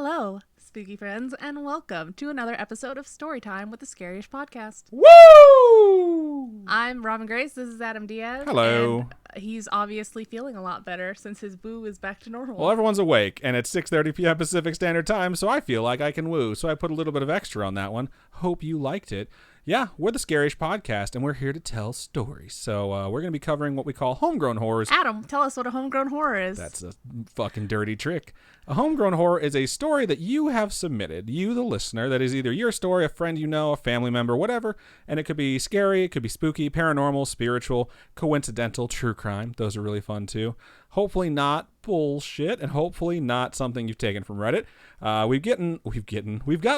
Hello, spooky friends, and welcome to another episode of Storytime with the Scariest Podcast. Woo! I'm Robin Grace. This is Adam Diaz. Hello. And he's obviously feeling a lot better since his boo is back to normal. Well, everyone's awake, and it's 6:30 p.m. Pacific Standard Time, so I feel like I can woo. So I put a little bit of extra on that one. Hope you liked it. Yeah, we're the Scariest Podcast, and we're here to tell stories. So we're going to be covering what we call homegrown horrors. Adam, tell us what a homegrown horror is. That's a fucking dirty trick. A homegrown horror is a story that you have submitted, you the listener, that is either your story, a friend you know, a family member, whatever, and it could be scary, it could be spooky, paranormal, spiritual, coincidental, true crime. Those are really fun too. Hopefully not bullshit, and hopefully not something you've taken from Reddit. We've gotten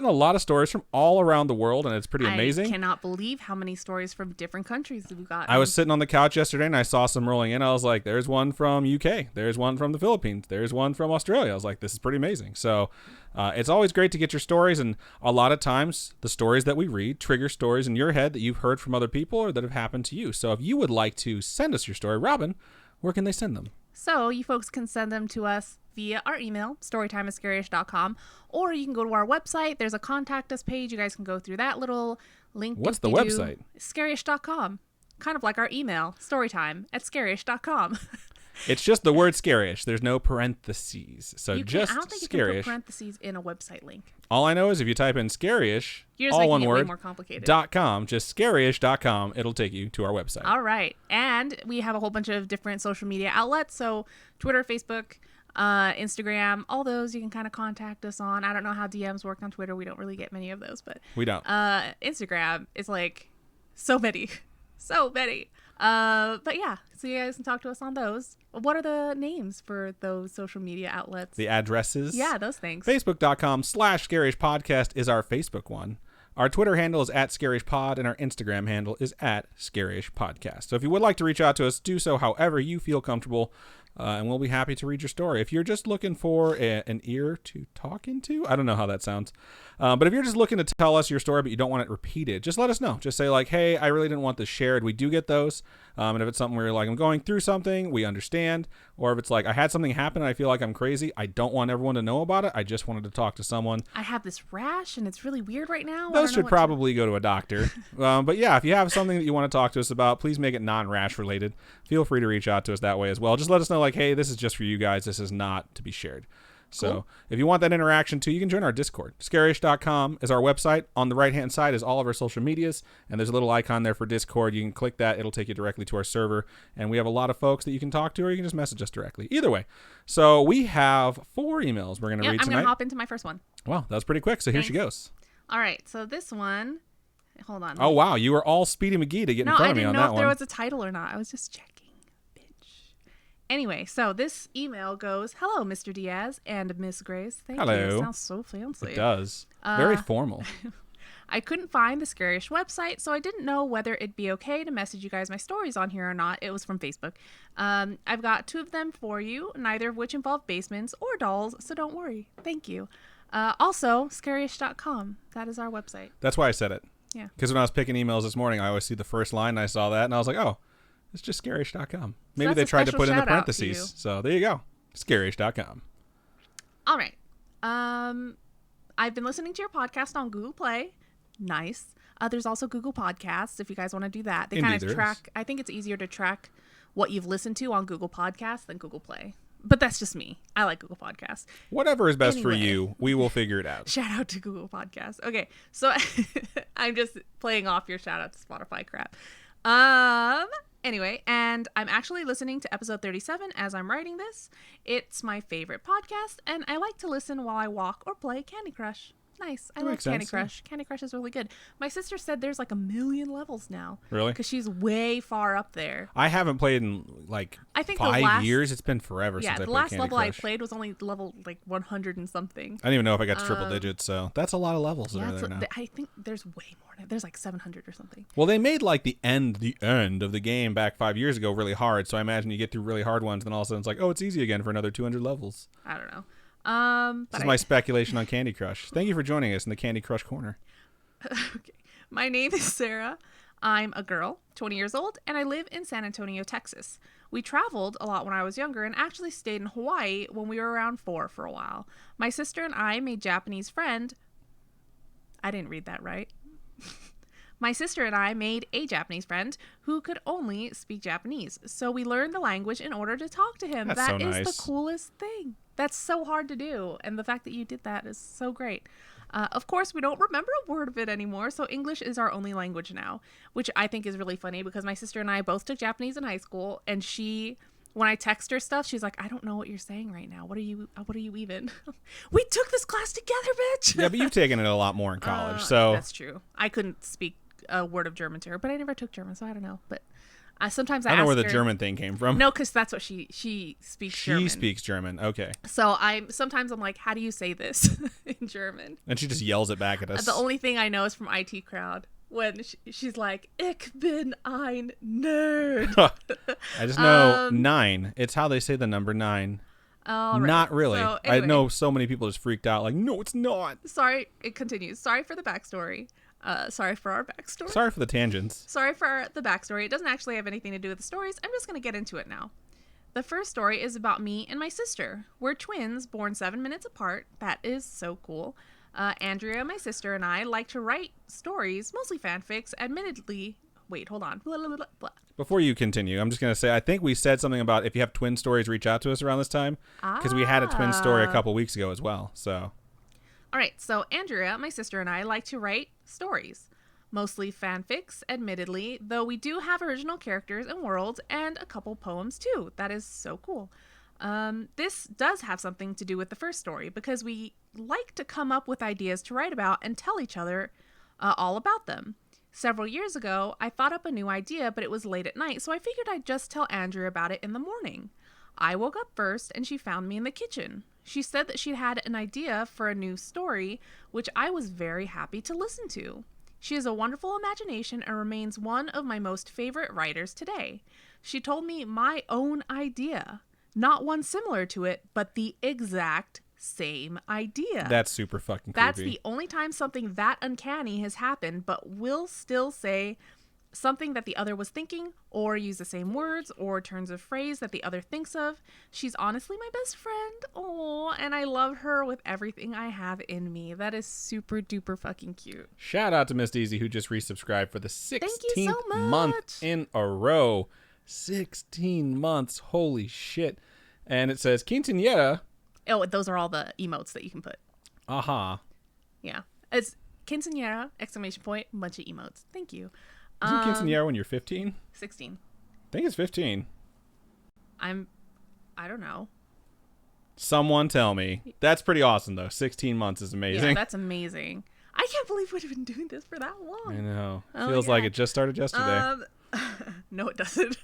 a lot of stories from all around the world, and it's pretty amazing. I cannot believe how many stories from different countries we've got. I was sitting on the couch yesterday, and I saw some rolling in. I was like, there's one from UK. There's one from the Philippines. There's one from Australia. I was like, this is pretty amazing. So it's always great to get your stories, and a lot of times the stories that we read trigger stories in your head that you've heard from other people or that have happened to you. So if you would like to send us your story, Robin, where can they send them? So you folks can send them to us via our email, storytimeatscariest.com, or you can go to our website. There's a contact us page. You guys can go through that little link. What's the website? Scariest.com. Kind of like our email, storytime@scariest.com. It's just the word scarish. There's no parentheses. So just I don't think you scarish. can put parentheses in a website link. All I know is if you type in scarish, You're just all making one it way word, more complicated. .com, just scarish.com, it'll take you to our website. All right. And we have a whole bunch of different social media outlets. So Twitter, Facebook, Instagram, all those you can kind of contact us on. I don't know how DMs work on Twitter. We don't really get many of those, but We don't. Instagram is like so many. So many. But yeah, so you guys can talk to us on those. What are the names for those social media outlets? The addresses? Yeah, those things. Facebook.com/ScarishPodcast is our Facebook one. Our Twitter handle is @ScarishPod, and our Instagram handle is @ScarishPodcast. So if you would like to reach out to us, do so however you feel comfortable, and we'll be happy to read your story. If you're just looking for an ear to talk into, I don't know how that sounds. But if you're just looking to tell us your story but you don't want it repeated, just let us know. Just say like, hey, I really didn't want this shared. We do get those. And if it's something where you're like, I'm going through something, we understand. Or if it's like, I had something happen and I feel like I'm crazy, I don't want everyone to know about it. I just wanted to talk to someone. I have this rash and it's really weird right now. Those should probably go to a doctor. But yeah, if you have something that you want to talk to us about, please make it non-rash related. Feel free to reach out to us that way as well. Just let us know like, hey, this is just for you guys. This is not to be shared. So Cool. If you want that interaction too, you can join our Discord. Scarish.com is our website. On the right-hand side is all of our social medias, and there's a little icon there for Discord. You can click that. It'll take you directly to our server, and we have a lot of folks that you can talk to, or you can just message us directly. Either way. So we have 4 emails we're going to read I'm tonight. going to hop into my first one. Wow, that was pretty quick, so here she goes. All right, so this one, hold on. Oh, wow, you were all Speedy McGee to get in front of me on that one. No, I didn't know if there was a title or not. I was just checking. Anyway, so this email goes, hello, Mr. Diaz and Miss Grace. Thank Hello. you. It sounds so fancy. It does. Very formal. I couldn't find the Scariest website, so I didn't know whether it'd be okay to message you guys my stories on here or not. It was from Facebook. I've got 2 of them for you, neither of which involve basements or dolls, so don't worry. Thank you. Also, scariest.com. That is our website. That's why I said it. Yeah. Because when I was picking emails this morning, I always see the first line, and I saw that, and I was like, oh, it's just scarish.com. Maybe they tried to put in the parentheses. So there you go. Scarish.com. All right. I've been listening to your podcast on Google Play. Nice. There's also Google Podcasts if you guys want to do that. They kind of track. I think it's easier to track what you've listened to on Google Podcasts than Google Play. But that's just me. I like Google Podcasts. Whatever is best for you, we will figure it out. Shout out to Google Podcasts. Okay, so I'm just playing off your shout out to Spotify crap. Anyway, and I'm actually listening to episode 37 as I'm writing this. It's my favorite podcast, and I like to listen while I walk or play Candy Crush. Nice. I love Candy Crush. Candy Crush is really good. My sister said there's like 1 million levels now. Really? Because she's way far up there. I haven't played in like I think 5 years. It's been forever since I played Candy Crush. Yeah, the last level I played was only level like 100 and something. I don't even know if I got to triple digits, so that's a lot of levels that are there now. I think there's way more now. There's like 700 or something. Well, they made like the end of the game back 5 years ago really hard, so I imagine you get through really hard ones, and then all of a sudden it's like, oh, it's easy again for another 200 levels. I don't know. This is my speculation on Candy Crush. Thank you for joining us in the Candy Crush Corner. Okay. My name is Sarah. I'm a girl, 20 years old, and I live in San Antonio, Texas. We traveled a lot when I was younger and actually stayed in Hawaii when we were around 4 for a while. My sister and I made Japanese friend. I didn't read that right. My sister and I made a Japanese friend who could only speak Japanese, so we learned the language in order to talk to him. That's so That is nice. the coolest thing. That's so hard to do, and the fact that you did that is so great. Of course, we don't remember a word of it anymore, so English is our only language now, which I think is really funny because my sister and I both took Japanese in high school, and when I text her stuff, she's like, I don't know what you're saying right now. What are you even? We took this class together, bitch. Yeah, but you've taken it a lot more in college, so. That's true. I couldn't speak a word of German to her, but I never took German, so I don't know. But sometimes I I don't know where ask the her, German thing came from. No, because that's what she speaks German. She speaks German. Okay. So sometimes I'm like, how do you say this in German? And she just yells it back at us. The only thing I know is from IT Crowd when she's like, Ich bin ein Nerd. I just know 9. It's how they say the number 9. All right. Not really. So, anyway, I know so many people just freaked out like, no, it's not. Sorry, it continues. Sorry for the backstory. Sorry for our backstory. Sorry for the tangents. Sorry for the backstory. It doesn't actually have anything to do with the stories. I'm just going to get into it now. The first story is about me and my sister. We're twins, born 7 minutes apart. That is so cool. Andrea, my sister, and I like to write stories, mostly fanfics. Admittedly, wait, hold on. Blah, blah, blah, blah. Before you continue, I'm just going to say, I think we said something about if you have twin stories, reach out to us around this time. Because we had a twin story a couple weeks ago as well. So, all right. So Andrea, my sister, and I like to write stories. Mostly fanfics, admittedly, though we do have original characters and worlds and a couple poems too. That is so cool. This does have something to do with the first story because we like to come up with ideas to write about and tell each other all about them. Several years ago, I thought up a new idea, but it was late at night, so I figured I'd just tell Andrea about it in the morning. I woke up first and she found me in the kitchen. She said that she'd had an idea for a new story, which I was very happy to listen to. She has a wonderful imagination and remains one of my most favorite writers today. She told me my own idea. Not one similar to it, but the exact same idea. that's super fucking creepy. That's the only time something that uncanny has happened, but will still say something that the other was thinking, or use the same words or turns of phrase that the other thinks of. She's honestly my best friend. Oh, and I love her with everything I have in me. That is super duper fucking cute. Shout out to Miss Deezy who just resubscribed for the 16th so month in a row. 16 months. Holy shit. And it says, quinceañera. Oh, those are all the emotes that you can put. Aha. Yeah. It's quinceañera, exclamation point, bunch of emotes. Thank you. Isn't quinceañera when you're 15? 16. I think it's 15. I don't know. Someone tell me. That's pretty awesome, though. 16 months is amazing. Yeah, that's amazing. I can't believe we've been doing this for that long. I know. Oh, Feels yeah. like it just started yesterday. No, it doesn't.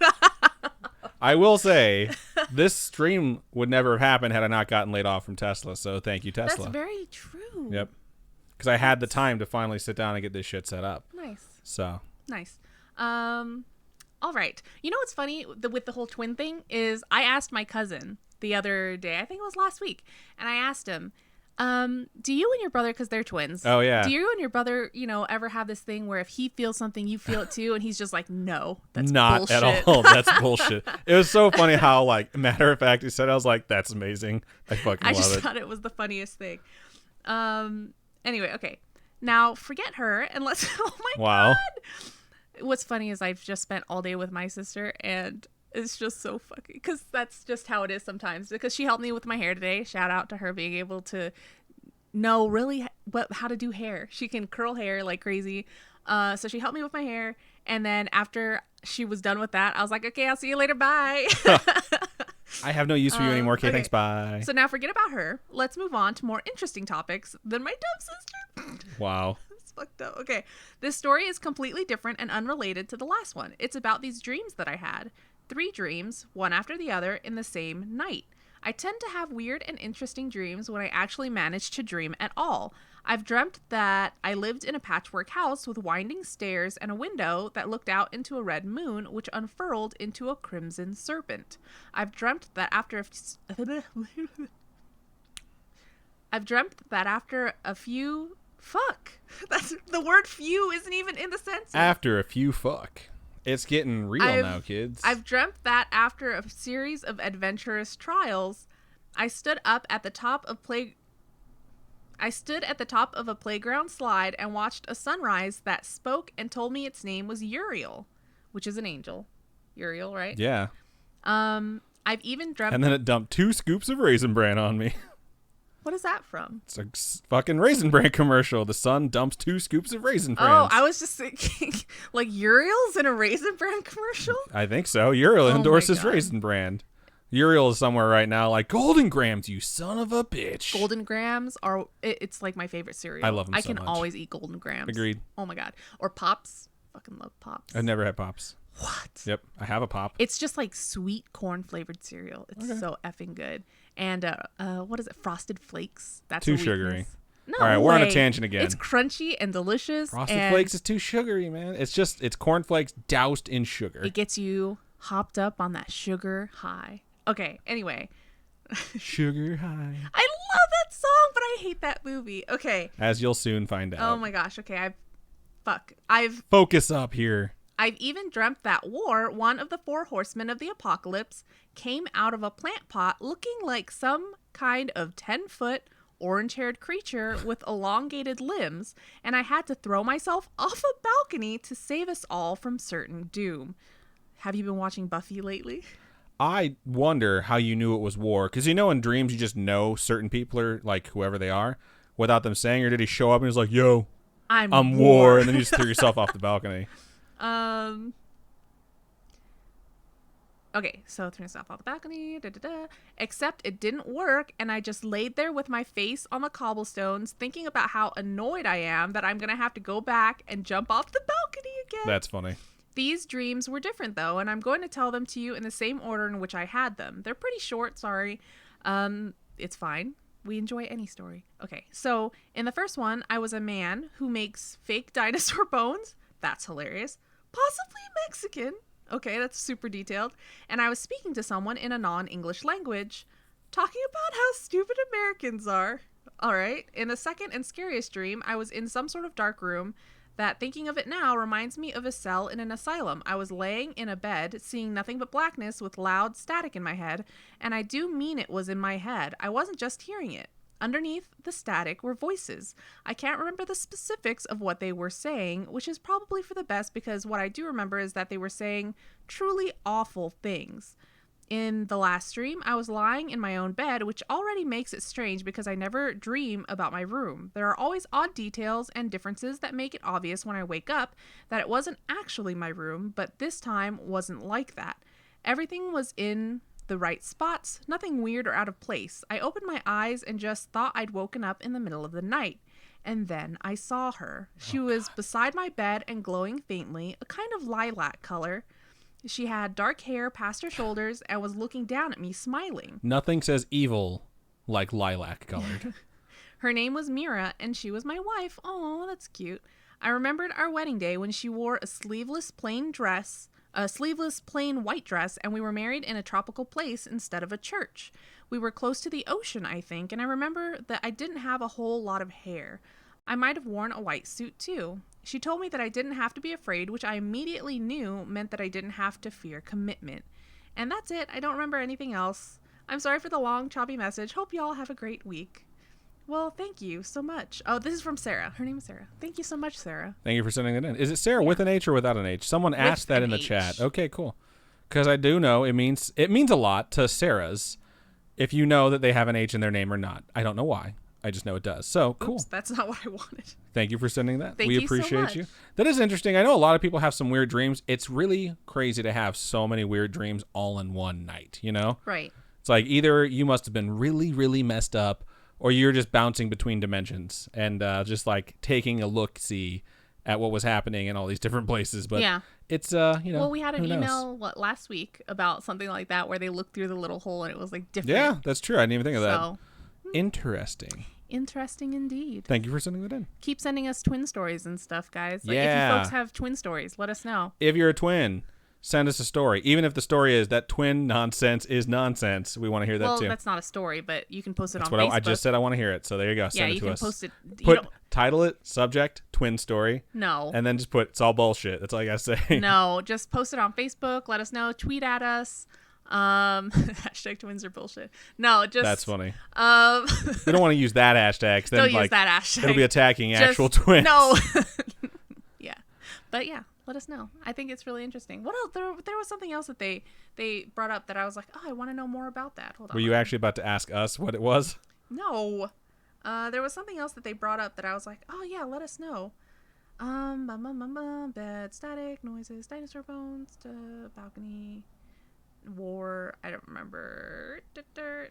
I will say, this stream would never have happened had I not gotten laid off from Tesla. So thank you, Tesla. That's very true. Yep. Because I had the time to finally sit down and get this shit set up. Nice. So. Nice. All right. You know what's funny with the whole twin thing is I asked my cousin the other day, I think it was last week, and I asked him, do you and your brother, because they're twins. Oh, yeah. Do you and your brother, ever have this thing where if he feels something, you feel it too? And he's just like, no, that's not bullshit. at all. That's bullshit. It was so funny how, matter of fact, he said, I was like, that's amazing. I fucking I love just it. thought it was the funniest thing. Anyway, okay. Now forget her and let's, oh my Wow. God. What's funny is I've just spent all day with my sister and it's just so fucking, because that's just how it is sometimes, because she helped me with my hair today. Shout out to her being able to know really how to do hair. She can curl hair like crazy. So she helped me with my hair. And then after she was done with that, I was like, okay, I'll see you later. Bye. I have no use for you anymore. Okay, thanks. Bye. So now forget about her. Let's move on to more interesting topics than my dumb sister. Wow. It's fucked up. Okay. This story is completely different and unrelated to the last one. It's about these dreams that I had. 3 dreams, one after the other, in the same night. I tend to have weird and interesting dreams when I actually manage to dream at all. I've dreamt that I lived in a patchwork house with winding stairs and a window that looked out into a red moon, which unfurled into a crimson serpent. I've dreamt that after a few Fuck. That's the word few isn't even in the sentence. After a few fuck. It's getting real now, kids. I've dreamt that after a series of adventurous trials, I stood at the top of a playground slide and watched a sunrise that spoke and told me its name was Uriel, which is an angel. Uriel, right? Yeah. I've even dreamt. And then it dumped 2 scoops of Raisin Bran on me. What is that from? It's a fucking Raisin Bran commercial. The sun dumps 2 scoops of Raisin Bran. Oh, I was just thinking, like Uriel's in a Raisin Bran commercial? I think so. Uriel endorses Raisin Bran. Uriel is somewhere right now like, Golden Grams, you son of a bitch. Golden Grams are, it's like my favorite cereal. I love them so I can much. always eat Golden Grams. Agreed. Oh my God. Or Pops. Fucking love Pops. I've never had Pops. What? Yep, I have a Pop. It's just like sweet corn flavored cereal. It's so effing good. And what is it? Frosted Flakes. That's too sugary. No All right, way. we're on a tangent again. It's crunchy and delicious. Frosted Flakes is too sugary, man. It's cornflakes doused in sugar. It gets you hopped up on that sugar high. Okay, anyway. Sugar high. I love that song, but I hate that movie. Okay. As you'll soon find out. Oh my gosh. Okay, I've Focus up here. I've even dreamt that War, one of the 4 horsemen of the apocalypse, came out of a plant pot looking like some kind of 10-foot orange-haired creature with elongated limbs, and I had to throw myself off a balcony to save us all from certain doom. Have you been watching Buffy lately? I wonder how you knew it was War, because in dreams you just know certain people are like whoever they are without them saying, or did he show up and he was like, yo, I'm War, and then you just threw yourself off the balcony? Okay, so threw myself off the balcony, except it didn't work, and I just laid there with my face on the cobblestones thinking about how annoyed I am that I'm gonna have to go back and jump off the balcony again. That's funny. These dreams were different though, and I'm going to tell them to you in the same order in which I had them. They're pretty short, sorry. It's fine. We enjoy any story. Okay, so in the first one, I was a man who makes fake dinosaur bones. That's hilarious. Possibly Mexican. Okay, that's super detailed. And I was speaking to someone in a non-English language, talking about how stupid Americans are. All right. In the second and scariest dream, I was in some sort of dark room that, thinking of it now, reminds me of a cell in an asylum. I was laying in a bed, seeing nothing but blackness with loud static in my head, and I do mean it was in my head. I wasn't just hearing it. Underneath the static were voices. I can't remember the specifics of what they were saying, which is probably for the best because what I do remember is that they were saying truly awful things. In the last dream, I was lying in my own bed, which already makes it strange because I never dream about my room. There are always odd details and differences that make it obvious when I wake up that it wasn't actually my room, but this time wasn't like that. Everything was in the right spots, nothing weird or out of place. I opened my eyes and just thought I'd woken up in the middle of the night. And then I saw her. She was beside my bed and glowing faintly, a kind of lilac color. She had dark hair past her shoulders and was looking down at me, smiling. Nothing says evil like lilac colored. Her name was Mira, and she was my wife. Oh, that's cute. I remembered our wedding day when she wore a sleeveless plain white dress, and we were married in a tropical place instead of a church. We were close to the ocean, I think, and I remember that I didn't have a whole lot of hair. I might have worn a white suit too. She told me that I didn't have to be afraid, which I immediately knew meant that I didn't have to fear commitment. And that's it. I don't remember anything else. I'm sorry for the long, choppy message. Hope y'all have a great week. Well, thank you so much. Oh, this is from Sarah. Her name is Sarah. Thank you so much, Sarah. Thank you for sending that in. Is it Sarah with an H or without an H? Someone asked that in the chat. Okay, cool. Because I do know it means a lot to Sarahs if you know that they have an H in their name or not. I don't know why. I just know it does. So, cool. Oops, that's not what I wanted. Thank you for sending that. Thank we you appreciate so much. you. That is interesting. I know a lot of people have some weird dreams. It's really crazy to have so many weird dreams all in one night, you know? Right. It's like either you must have been really, really messed up or you're just bouncing between dimensions and just like taking a look-see at what was happening in all these different places. But yeah. It's, Well, we had an email last week about something like that where they looked through the little hole and it was like different. Yeah, that's true. I didn't even think of that. So, interesting. Interesting indeed. Thank you for sending that in. Keep sending us twin stories and stuff, guys. Like, yeah. If you folks have twin stories, let us know. If you're a twin, send us a story. Even if the story is that twin nonsense is nonsense, we want to hear that too. Well, that's not a story, but you can post it that's on what Facebook. I just said I want to hear it. So there you go. Send it to us. Post it. title it subject twin story. No. And then just put it's all bullshit. That's all I gotta say. No, just post it on Facebook. Let us know. Tweet at us. Hashtag twins are bullshit. No, just That's funny. We don't want to use that hashtag. 'Cause then, don't like, use that hashtag. It'll be attacking Just- actual twins. No. Yeah, but yeah, let us know. I think it's really interesting. What else? There was something else that they brought up that I was like, oh, I want to know more about that. Hold on. Were you actually about to ask us what it was? No. There was something else that they brought up that I was like, oh yeah, let us know. Bed, static, noises, dinosaur bones, balcony, war. I don't remember.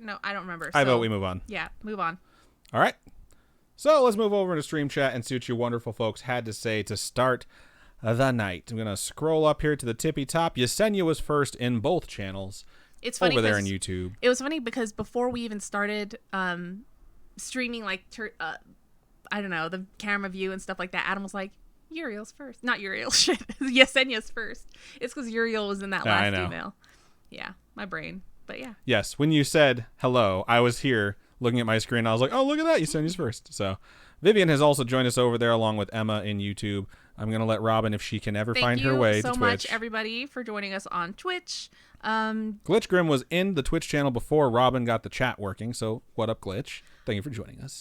No, I don't remember. I vote we move on. Yeah, move on. All right. So let's move over to stream chat and see what you wonderful folks had to say to start the night. I'm going to scroll up here to the tippy top. Yesenia was first in both channels. It's funny over there on YouTube. It was funny because before we even started streaming, like, I don't know, the camera view and stuff like that, Adam was like, Uriel's first. Not Uriel, shit. Yesenia's first. It's because Uriel was in that last email. Yeah, my brain. But yeah. Yes, when you said hello, I was here looking at my screen. I was like, oh, look at that. Yesenia's first. So Vivian has also joined us over there along with Emma in YouTube. I'm going to let Robin, if she can ever find her way to Twitch. Thank you so much, everybody, for joining us on Twitch. Glitch Grim was in the Twitch channel before Robin got the chat working. So what up, Glitch? Thank you for joining us.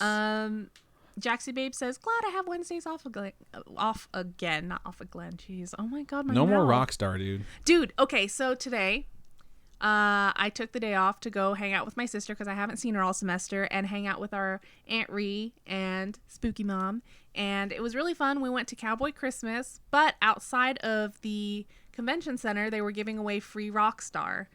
Jaxie Babe says, glad I have Wednesdays off again. Not off again. Jeez. Oh my God. No more Rockstar, dude. Dude. Okay. So today, I took the day off to go hang out with my sister because I haven't seen her all semester, and hang out with our Aunt Ree and Spooky Mom. And it was really fun. We went to Cowboy Christmas, but outside of the convention center, they were giving away free Rockstar.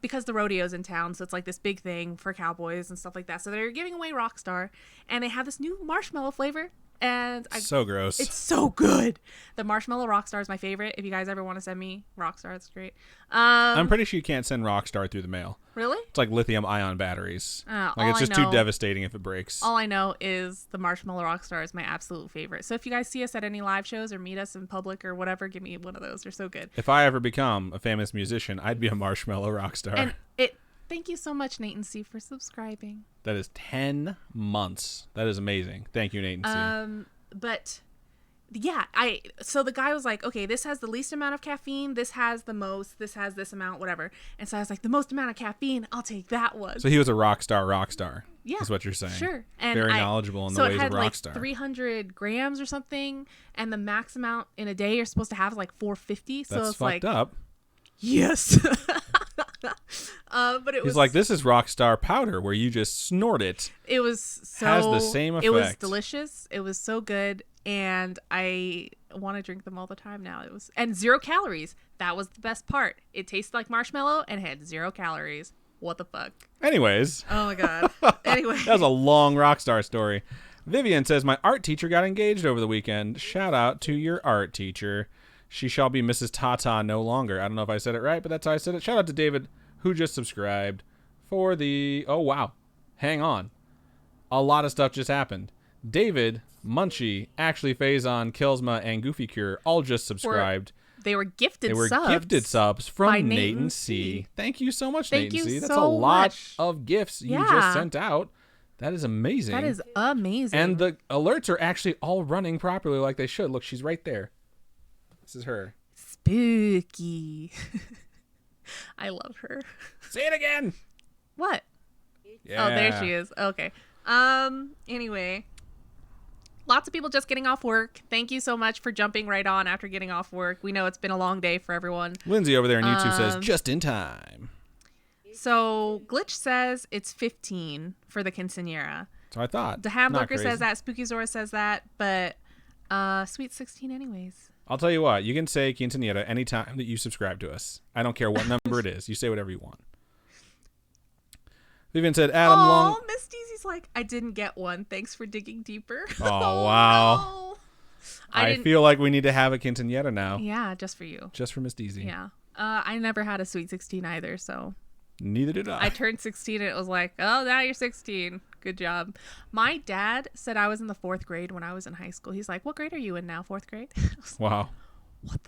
Because the rodeo's in town, so it's like this big thing for cowboys and stuff like that. So they're giving away Rockstar, and they have this new marshmallow flavor, and so gross. It's so good. The marshmallow Rockstar is my favorite. If you guys ever want to send me Rockstar, that's great. I'm pretty sure you can't send Rockstar through the mail. Really? It's like lithium-ion batteries. Like it's just too devastating if it breaks. All I know is the marshmallow Rockstar is my absolute favorite. So if you guys see us at any live shows or meet us in public or whatever, give me one of those. They're so good. If I ever become a famous musician, I'd be a marshmallow Rockstar. And thank you so much, Nate and C, for subscribing. That is 10 months. That is amazing. Thank you, Nate and C. But yeah, so the guy was like, okay, this has the least amount of caffeine, this has the most, this has this amount, whatever. And so I was like, the most amount of caffeine, I'll take that one. So he was a rockstar. Yeah, is what you're saying. Sure. And very knowledgeable in the ways of Rockstar. So it had like 300 grams or something, and the max amount in a day you're supposed to have is like 450. So that's it's fucked like, up. Yes. But it was like, this is Rockstar powder where you just snort it. It was so has the same effect. It was delicious. It was so good, and I want to drink them all the time now. And 0 calories. That was the best part. It tasted like marshmallow and had 0 calories. What the fuck? Anyways. Oh my God. Anyway. That was a long Rockstar story. Vivian says, my art teacher got engaged over the weekend. Shout out to your art teacher. She shall be Mrs. Tata no longer. I don't know if I said it right, but that's how I said it. Shout out to David, who just subscribed for the... Oh, wow. Hang on. A lot of stuff just happened. David, Munchie, Ashley Faison, Kilsma, and Goofy Cure all just subscribed. They were gifted subs from Nate and C. Thank you so much, Nate and C. That's a lot of gifts you just sent out. That is amazing. That is amazing. And the alerts are actually all running properly like they should. Look, she's right there. This is her. Spooky. I love her. Say it again. What? Yeah. Oh, there she is. Okay. Anyway, lots of people just getting off work. Thank you so much for jumping right on after getting off work. We know it's been a long day for everyone. Lindsay over there on YouTube says, just in time. So Glitch says it's 15 for the quinceañera. So I thought. The Hamburger says that. Spooky Zora says that. But sweet 16 anyways. I'll tell you what. You can say quinceañera anytime that you subscribe to us. I don't care what number it is. You say whatever you want. Vivian said, Adam Long. Oh, Miss Deezy's like, I didn't get one. Thanks for digging deeper. Oh, wow. No. I feel like we need to have a quinceañera now. Yeah, just for you. Just for Miss Deezy. Yeah. I never had a sweet 16 either, so. Neither did I. I turned 16 and it was like, oh, now you're 16. Good job. My dad said I was in the 4th grade when I was in high school. He's like, what grade are you in now? 4th grade? Wow.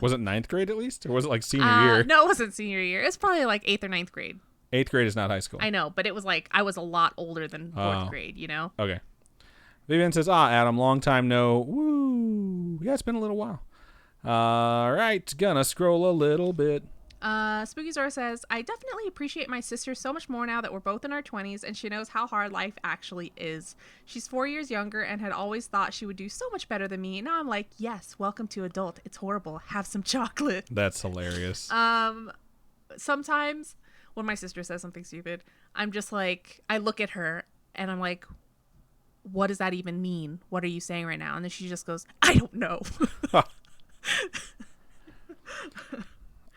Was it 9th grade at least? Or was it like senior year? No, it wasn't senior year. It's probably like 8th or 9th grade. 8th grade is not high school. I know, but it was like I was a lot older than 4th grade, you know? Okay. Vivian says, Adam, long time no. Woo. Yeah, it's been a little while. All right, gonna scroll a little bit. Spooky Zora says, I definitely appreciate my sister so much more now that we're both in our 20s and she knows how hard life actually is. She's 4 years younger and had always thought she would do so much better than me. Now I'm like, yes, welcome to adult. It's horrible. Have some chocolate. That's hilarious. Sometimes when my sister says something stupid, I'm just like, I look at her and I'm like, what does that even mean? What are you saying right now? And then she just goes, I don't know.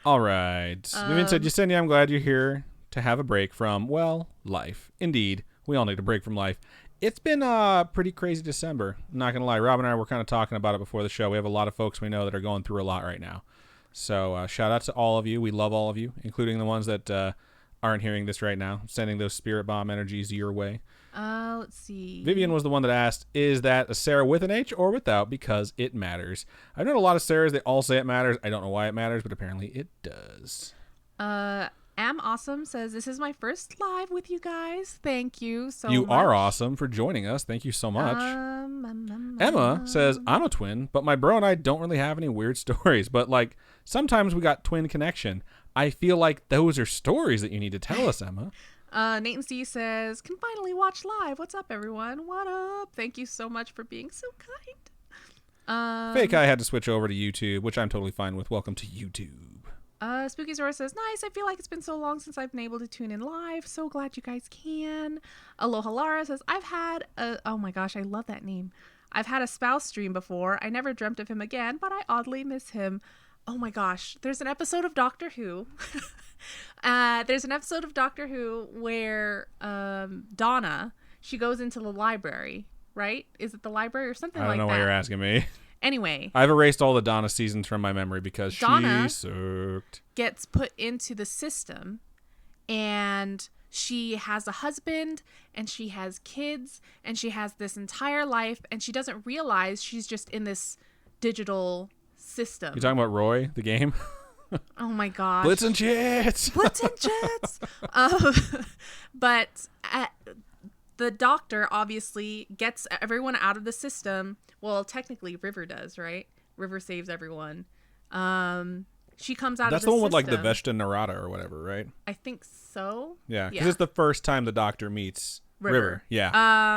All right. Vivian said, Yesenia, I'm glad you're here to have a break from, well, life. Indeed. We all need a break from life. It's been a pretty crazy December. I'm not going to lie. Rob and I were kind of talking about it before the show. We have a lot of folks we know that are going through a lot right now. So shout out to all of you. We love all of you, including the ones that aren't hearing this right now. Sending those spirit bomb energies your way. Let's see. Vivian was the one that asked, is that a Sarah with an H or without? Because it matters. I've known a lot of Sarahs. They all say it matters. I don't know why it matters, but apparently it does. Am Awesome says, this is my first live with you guys. Thank you so much. You are awesome for joining us. Thank you so much. Emma says, I'm a twin, but my bro and I don't really have any weird stories. But, like, sometimes we got twin connection. I feel like those are stories that you need to tell us, Emma. Nathan C says, can finally watch live. What's up, everyone? What up? Thank you so much for being so kind. Fake I had to switch over to YouTube, which I'm totally fine with. Welcome to YouTube. Spooky Zora says, nice. I feel like it's been so long since I've been able to tune in live. So glad you guys can. Aloha Lara says, I've had oh my gosh, I love that name. I've had a spouse stream before. I never dreamt of him again, but I oddly miss him. Oh my gosh, there's an episode of Doctor Who. There's an episode of Doctor Who where Donna, she goes into the library, right? Is it the library or something like that? I don't know why you're asking me. Anyway. I've erased all the Donna seasons from my memory because Donna she sucked. Gets put into the system and she has a husband and she has kids and she has this entire life and she doesn't realize she's just in this digital system. You talking about Roy, the game? Oh my gosh. Blitz and Jets. Blitz and Jets. But the doctor obviously gets everyone out of the system. Well, technically River does, right? River saves everyone. She comes out That's of the one with like the system. Vesta Narada or whatever, right? I think so. Yeah, because it's the first time the doctor meets River. Yeah,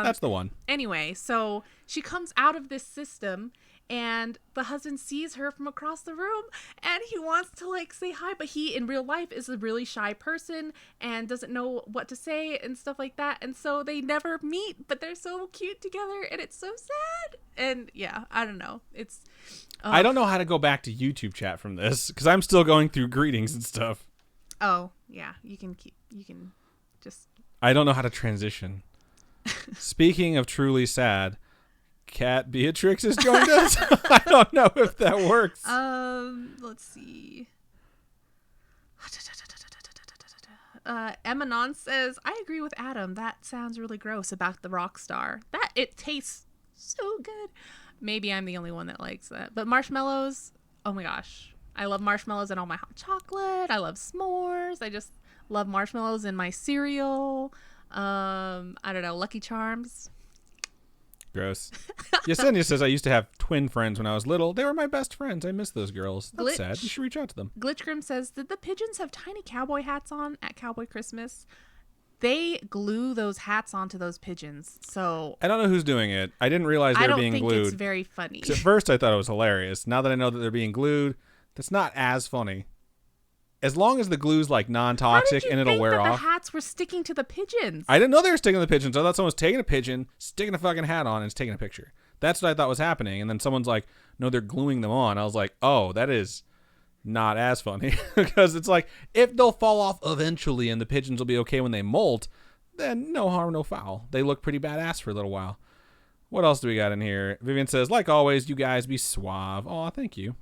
that's the one. Anyway, so she comes out of this system and the husband sees her from across the room and he wants to like say hi, but he in real life is a really shy person and doesn't know what to say and stuff like that. And so they never meet, but they're so cute together and it's so sad. And yeah, I don't know. It's I don't know how to go back to YouTube chat from this because I'm still going through greetings and stuff. Oh, yeah. You can just. I don't know how to transition. Speaking of truly sad, Cat Beatrix has joined us. I don't know if that works. Let's see. Emanon says, I agree with Adam. That sounds really gross about the rock star. That it tastes so good. Maybe I'm the only one that likes that. But marshmallows, oh my gosh. I love marshmallows in all my hot chocolate. I love s'mores. I just love marshmallows in my cereal. I don't know, Lucky Charms. Gross. Yesenia says, I used to have twin friends when I was little. They were my best friends. I miss those girls. That's sad. You should reach out to them. Glitchgrim says, did the pigeons have tiny cowboy hats on at Cowboy Christmas? They glue those hats onto those pigeons. So I don't know who's doing it. I didn't realize they were being glued. I don't think it's very funny. At first, I thought it was hilarious. Now that I know that they're being glued, that's not as funny. As long as the glue's like non-toxic and it'll wear off. The hats were sticking to the pigeons. I didn't know they were sticking to the pigeons. I thought someone was taking a pigeon, sticking a fucking hat on, and just taking a picture. That's what I thought was happening. And then someone's like, no, they're gluing them on. I was like, oh, that is not as funny. Because it's like, if they'll fall off eventually and the pigeons will be okay when they molt, then no harm, no foul. They look pretty badass for a little while. What else do we got in here? Vivian says, like always, you guys be suave. Aw, thank you.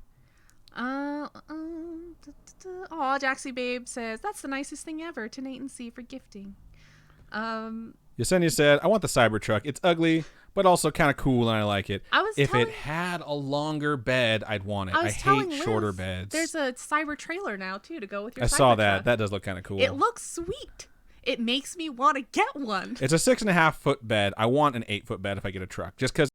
Jaxie Babe says, that's the nicest thing ever to Nate and C for gifting. Yesenia said, I want the Cybertruck. It's ugly, but also kind of cool, and I like it. If it had a longer bed, I'd want it. I hate shorter beds. There's a Cyber trailer now, too, to go with your Cybertruck. I saw that. That does look kind of cool. It looks sweet. it makes me want to get one. It's a 6.5 foot bed. I want an 8 foot bed if I get a truck, just because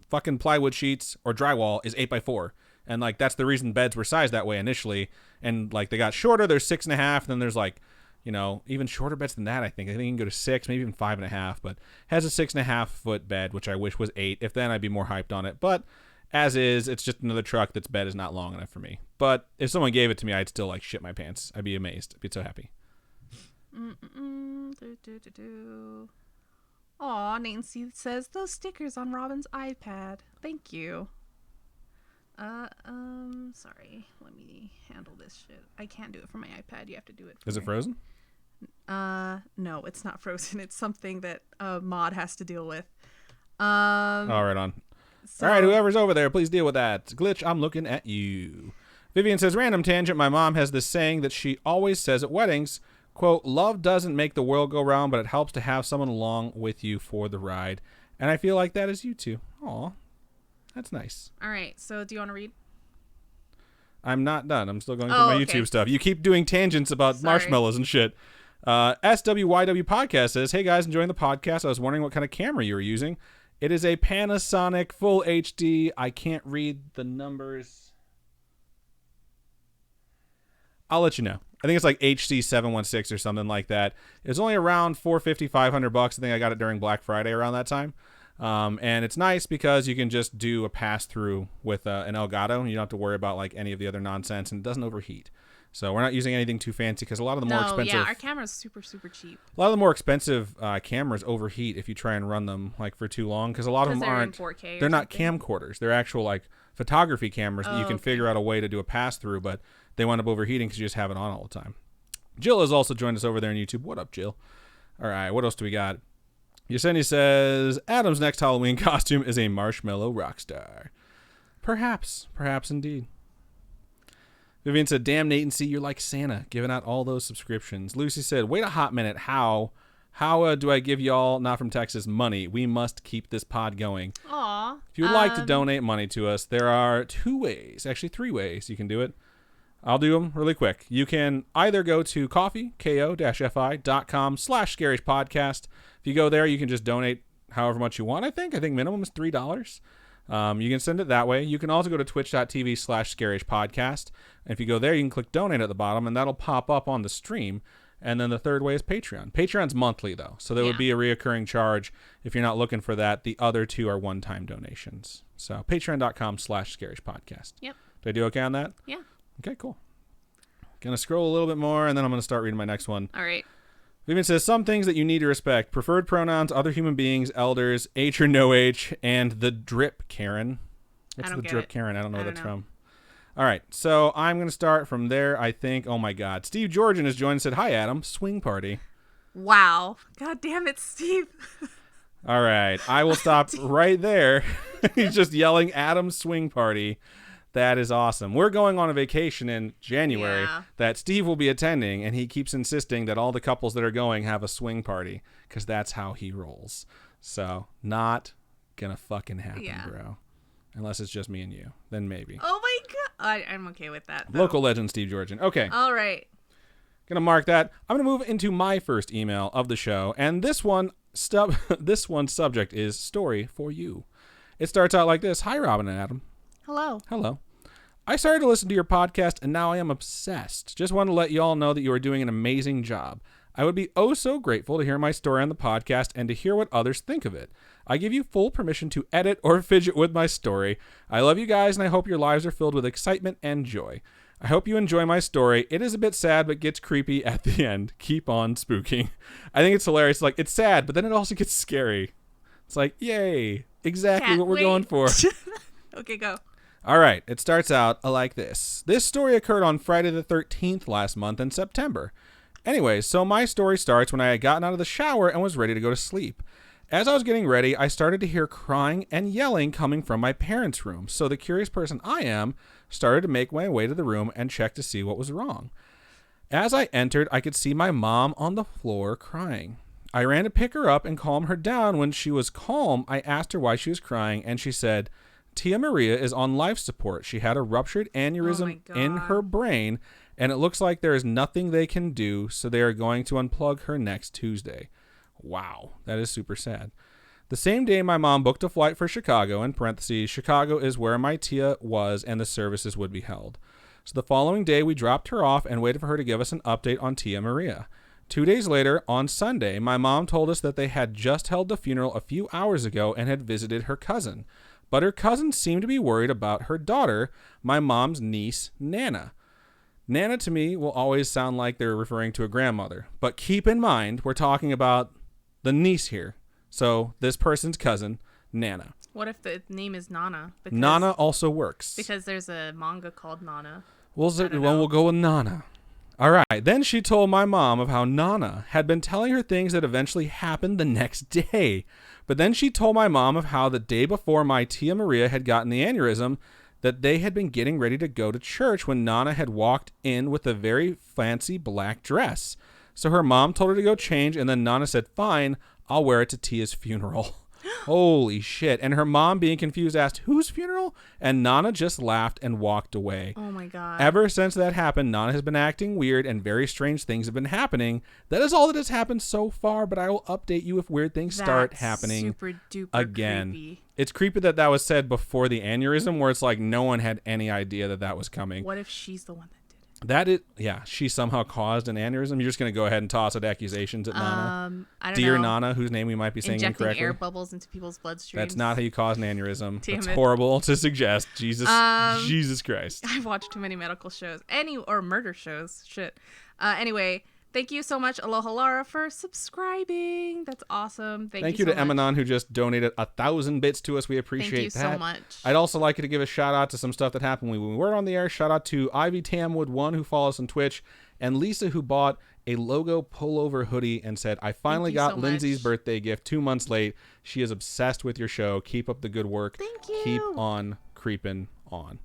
fucking plywood sheets or drywall is 8x4. And like, that's the reason beds were sized that way initially. And like, they got shorter. There's 6.5. And then there's like, you know, even shorter beds than that. I think you can go to 6, maybe even 5.5, but has a 6.5 foot bed, which I wish was 8. If then, I'd be more hyped on it. But as is, it's just another truck that's bed is not long enough for me. But if someone gave it to me, I'd still like shit my pants. I'd be amazed. I'd be so happy. Aw, Nancy says those stickers on Robin's iPad. Thank you. Sorry. Let me handle this shit. I can't do it from my iPad. You have to do it. Is it frozen? No, it's not frozen. It's something that Mod has to deal with. All right, on. So, All right, whoever's over there, please deal with that. Glitch, I'm looking at you. Vivian says, random tangent. My mom has this saying that she always says at weddings, quote, love doesn't make the world go round, but it helps to have someone along with you for the ride. And I feel like that is you two. Aw, that's nice. All right, so do you want to read? I'm not done. I'm still going through my YouTube stuff. You keep doing tangents about marshmallows and shit. SWYW Podcast says, hey guys, enjoying the podcast. I was wondering what kind of camera you were using. It is a Panasonic Full HD. I can't read the numbers. I'll let you know. I think it's like HC716 or something like that. It's only around $450, $500. I think I got it during Black Friday around that time. And it's nice because you can just do a pass through with an Elgato. You don't have to worry about like any of the other nonsense, and it doesn't overheat. So we're not using anything too fancy because a lot of the more expensive. Yeah, our camera's super cheap. A lot of the more expensive cameras overheat if you try and run them like for too long, because a lot of them aren't. They're not camcorders. They're actual like photography cameras that you can figure out a way to do a pass through, but they wind up overheating because you just have it on all the time. Jill has also joined us over there on YouTube. What up, Jill? All right, what else do we got? Yesenia says, Adam's next Halloween costume is a marshmallow rock star. Perhaps indeed. Vivian said, damn, Nate and C, you're like Santa, giving out all those subscriptions. Lucy said, wait a hot minute. How do I give y'all, not from Texas, money? We must keep this pod going. Aw. If you would like to donate money to us, there are 2 ways, actually 3 ways you can do it. I'll do them really quick. You can either go to ko-fi.com/scarishpodcast. If you go there, you can just donate however much you want, I think. Minimum is $3. You can send it that way. You can also go to twitch.tv/scarishpodcast. And if you go there, you can click donate at the bottom, and that'll pop up on the stream. And then the third way is Patreon. Patreon's monthly, though, so there would be a reoccurring charge if you're not looking for that. The other 2 are one-time donations. So patreon.com/scarishpodcast. Yep. Did I do okay on that? Yeah. Okay, cool. Gonna scroll a little bit more, and then I'm gonna start reading my next one. All right. Vivian says, some things that you need to respect. Preferred pronouns, other human beings, elders, H or no H, and the drip Karen. What's the drip Karen? I don't know what that's from. All right, so I'm going to start from there, I think. Oh, my God. Steve Georgian has joined and said, hi, Adam. Swing party. Wow. God damn it, Steve. All right, I will stop right there. He's just yelling, Adam swing party. That is awesome. We're going on a vacation in January that Steve will be attending, and he keeps insisting that all the couples that are going have a swing party because that's how he rolls. So not gonna fucking happen, bro. Unless it's just me and you. Then maybe. Oh my God. I'm okay with that, though. Local legend Steve Georgian. Okay. All right. Gonna mark that. I'm gonna move into my first email of the show, and this one's subject is story for you. It starts out like this. Hi, Robin and Adam. Hello. I started to listen to your podcast, and now I am obsessed. Just want to let you all know that you are doing an amazing job. I would be oh so grateful to hear my story on the podcast and to hear what others think of it. I give you full permission to edit or fidget with my story. I love you guys, and I hope your lives are filled with excitement and joy. I hope you enjoy my story. It is a bit sad, but gets creepy at the end. Keep on spooking. I think it's hilarious. Like, it's sad, but then it also gets scary. It's like, yay. Exactly what we're going for. Okay, go. All right. It starts out like this. This story occurred on Friday the 13th last month in September. Anyways, so my story starts when I had gotten out of the shower and was ready to go to sleep. As I was getting ready, I started to hear crying and yelling coming from my parents' room. So the curious person I am started to make my way to the room and check to see what was wrong. As I entered, I could see my mom on the floor crying. I ran to pick her up and calm her down. When she was calm, I asked her why she was crying, and she said, Tia Maria is on life support. She had a ruptured aneurysm in her brain, and it looks like there is nothing they can do, so they are going to unplug her next Tuesday. Wow, that is super sad. The same day, my mom booked a flight for Chicago, in parentheses, Chicago is where my tia was and the services would be held. So the following day, we dropped her off and waited for her to give us an update on Tia Maria. 2 days later, on Sunday, my mom told us that they had just held the funeral a few hours ago and had visited her cousin. But her cousin seemed to be worried about her daughter, my mom's niece, Nana. Nana to me will always sound like they're referring to a grandmother. But keep in mind, we're talking about the niece here. So this person's cousin, Nana. What if the name is Nana? Nana also works. Because there's a manga called Nana. We'll go with Nana. All right. Then she told my mom of how Nana had been telling her things that eventually happened the next day. But then she told my mom of how the day before my tia Maria had gotten the aneurysm, that they had been getting ready to go to church when Nana had walked in with a very fancy black dress. So her mom told her to go change, and then Nana said, fine, I'll wear it to Tia's funeral. Holy shit. And her mom, being confused, asked, whose funeral? And Nana just laughed and walked away. Oh my God. Ever since that happened, Nana has been acting weird and very strange things have been happening. That is all that has happened so far, but I will update you if weird things start happening super duper again. Creepy. It's creepy that was said before the aneurysm, where it's like no one had any idea that was coming. What if she's the one that did it? She somehow caused an aneurysm. You're just going to go ahead and toss out accusations at Nana? I don't Dear know. Nana, whose name we might be saying Injecting incorrectly. air bubbles into people's bloodstreams. That's not how you cause an aneurysm. Damn That's it. horrible to suggest. Jesus Christ. I've watched too many medical shows. Or murder shows. Shit. Anyway, thank you so much, Aloha Lara, for subscribing. That's awesome. Thank you to so much. Emanon, who just donated 1,000 bits to us. We appreciate that. Thank you so much. I'd also like to give a shout out to some stuff that happened when we were on the air. Shout out to Ivy Tamwood 1, who follows on Twitch, and Lisa, who bought a logo pullover hoodie and said, I finally got Lindsay's birthday gift 2 months late. She is obsessed with your show. Keep up the good work. Thank you. Keep on creeping on.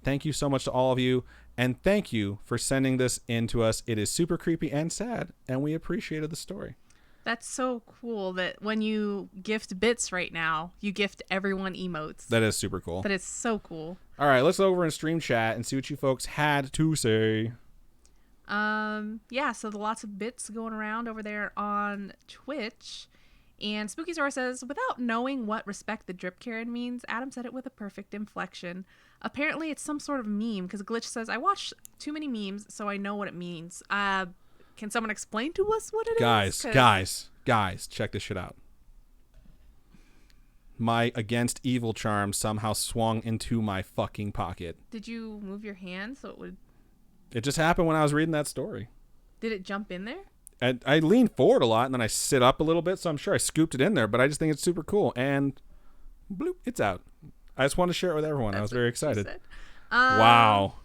Thank you so much to all of you. And thank you for sending this in to us. It is super creepy and sad, and we appreciated the story. That's so cool that when you gift bits right now, you gift everyone emotes. That is super cool. That is so cool. All right, let's go over and stream chat and see what you folks had to say. So lots of bits going around over there on Twitch. And Spooky Zora says, without knowing what respect the drip Karen means, Adam said it with a perfect inflection. Apparently it's some sort of meme, because Glitch says, I watch too many memes, so I know what it means. Can someone explain to us what it is? Guys, check this shit out. My against evil charm somehow swung into my fucking pocket. Did you move your hand so it would... It just happened when I was reading that story. Did it jump in there? I lean forward a lot, and then I sit up a little bit, so I'm sure I scooped it in there, but I just think it's super cool. And bloop, it's out. I just wanted to share it with everyone. I was very excited. Wow.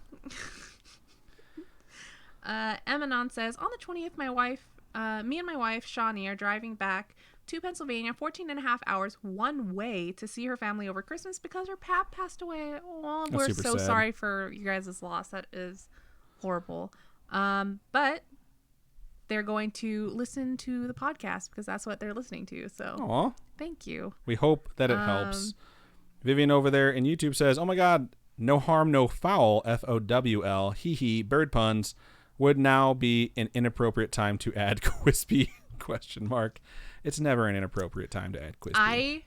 Emanon says, on the 20th, me and my wife, Shawnee, are driving back to Pennsylvania 14 and a half hours one way to see her family over Christmas because her pap passed away. Oh, we're so sad. sorry for you guys' loss. That is horrible. But they're going to listen to the podcast because that's what they're listening to. So Aww. Thank you. We hope that it helps. Vivian over there in YouTube says, oh my God, no harm, no foul, FOWL, hee hee, bird puns, would now be an inappropriate time to add Quispy, ? It's never an inappropriate time to add Quispy. I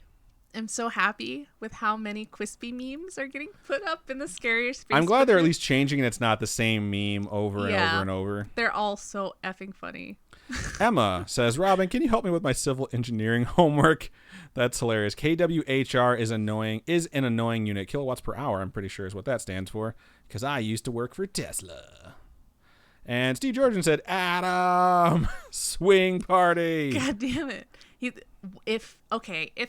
am so happy with how many Quispy memes are getting put up in the Scariest Facebook I'm glad they're at group. least changing and it's not the same meme over and over and over. They're all so effing funny. Emma says, Robin, can you help me with my civil engineering homework? That's hilarious. KWHR is an annoying unit. Kilowatts per hour, I'm pretty sure is what that stands for. Because I used to work for Tesla. And Steve Georgian said, Adam, swing party. God damn it. If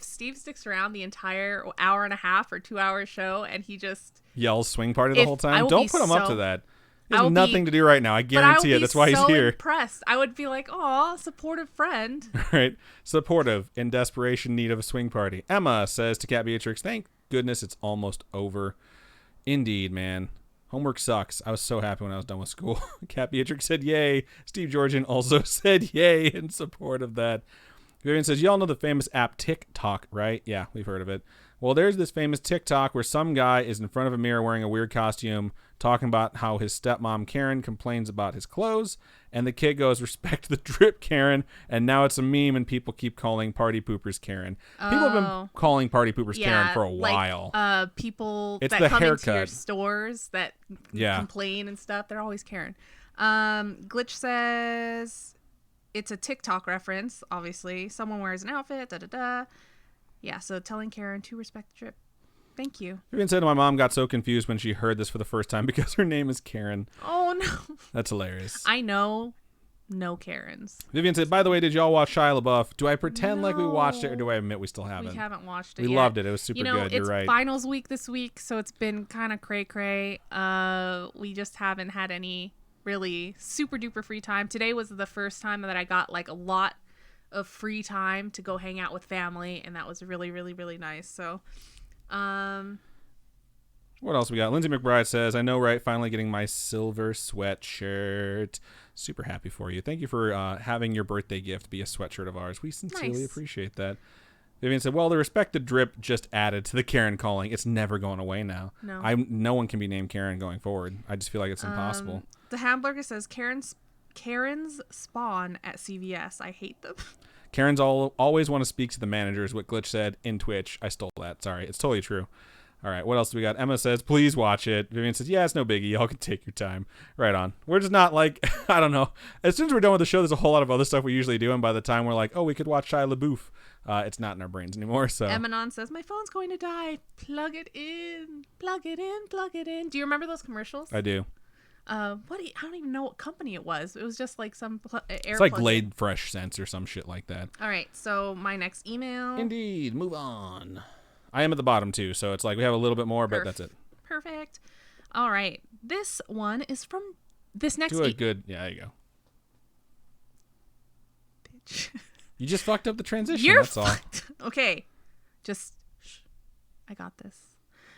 Steve sticks around the entire hour and a half or 2 hour show and he just yells swing party the whole time, don't put him up to that. He has nothing to do right now. I guarantee it. That's why he's here. Impressed. I would be like, "Aw, supportive friend." Right, supportive in desperation need of a swing party. Emma says to Cat Beatrix, "Thank goodness it's almost over." Indeed, man. Homework sucks. I was so happy when I was done with school. Cat Beatrix said, "Yay!" Steve Georgian also said, "Yay!" in support of that. Vivian says, "Y'all know the famous app TikTok, right?" Yeah, we've heard of it. Well, there's this famous TikTok where some guy is in front of a mirror wearing a weird costume, talking about how his stepmom Karen complains about his clothes, and the kid goes, "Respect the drip, Karen." And now it's a meme, and people keep calling party poopers Karen. People have been calling party poopers Karen for a while. People it's that the come haircut. into your stores that complain and stuff, they're always Karen. Glitch says it's a TikTok reference, obviously. Someone wears an outfit, da-da-da. Yeah, so telling Karen to respect the drip. Thank you. Vivian said my mom got so confused when she heard this for the first time because her name is Karen. Oh, no. That's hilarious. I know. No Karens. Vivian said, by the way, did y'all watch Shia LaBeouf? Do I pretend like we watched it, or do I admit we still haven't? We haven't watched it We yet. loved it. It was super good. You're right. It's finals week this week, so it's been kind of cray-cray. We just haven't had any really super-duper free time. Today was the first time that I got like a lot of free time to go hang out with family, and that was really, really, really nice. So... What else we got? Lindsay McBride says, I know, right? Finally getting my silver sweatshirt. Super happy for you. Thank you for having your birthday gift be a sweatshirt of ours. We sincerely appreciate that. Vivian said, well, the respect the drip just added to the Karen calling. It's never going away now. No one can be named Karen going forward. I just feel like it's impossible. The Hamburger says, Karen's spawn at CVS. I hate them. Karens always want to speak to the managers, what Glitch said in Twitch. I stole that. Sorry. It's totally true. All right. What else do we got? Emma says, please watch it. Vivian says, yeah, it's no biggie. Y'all can take your time. Right on. We're just not like, I don't know. As soon as we're done with the show, there's a whole lot of other stuff we usually do. And by the time we're like, oh, we could watch Shia LaBeouf, it's not in our brains anymore. So Emanon says, my phone's going to die. Plug it in. Plug it in. Plug it in. Do you remember those commercials? I do. I don't even know what company it was. It was just like some air. It's like Glade Fresh Scents or some shit like that. All right, so my next email. Indeed, move on. I am at the bottom too, so it's like we have a little bit more, but that's it. Perfect. All right, this one is from this next. Do a good. Yeah, there you go. Bitch. You just fucked up the transition. You're that's fucked. All. Okay, just. Shh. I got this.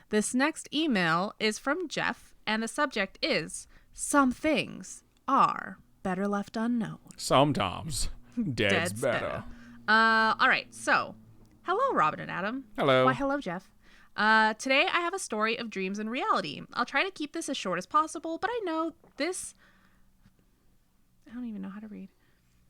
This next email is from Jeff, and the subject is. Some things are better left unknown. Sometimes dead's better. All right. So, hello, Robin and Adam. Hello. Why, hello, Jeff. Today I have a story of dreams and reality. I'll try to keep this as short as possible, but I know this... I don't even know how to read.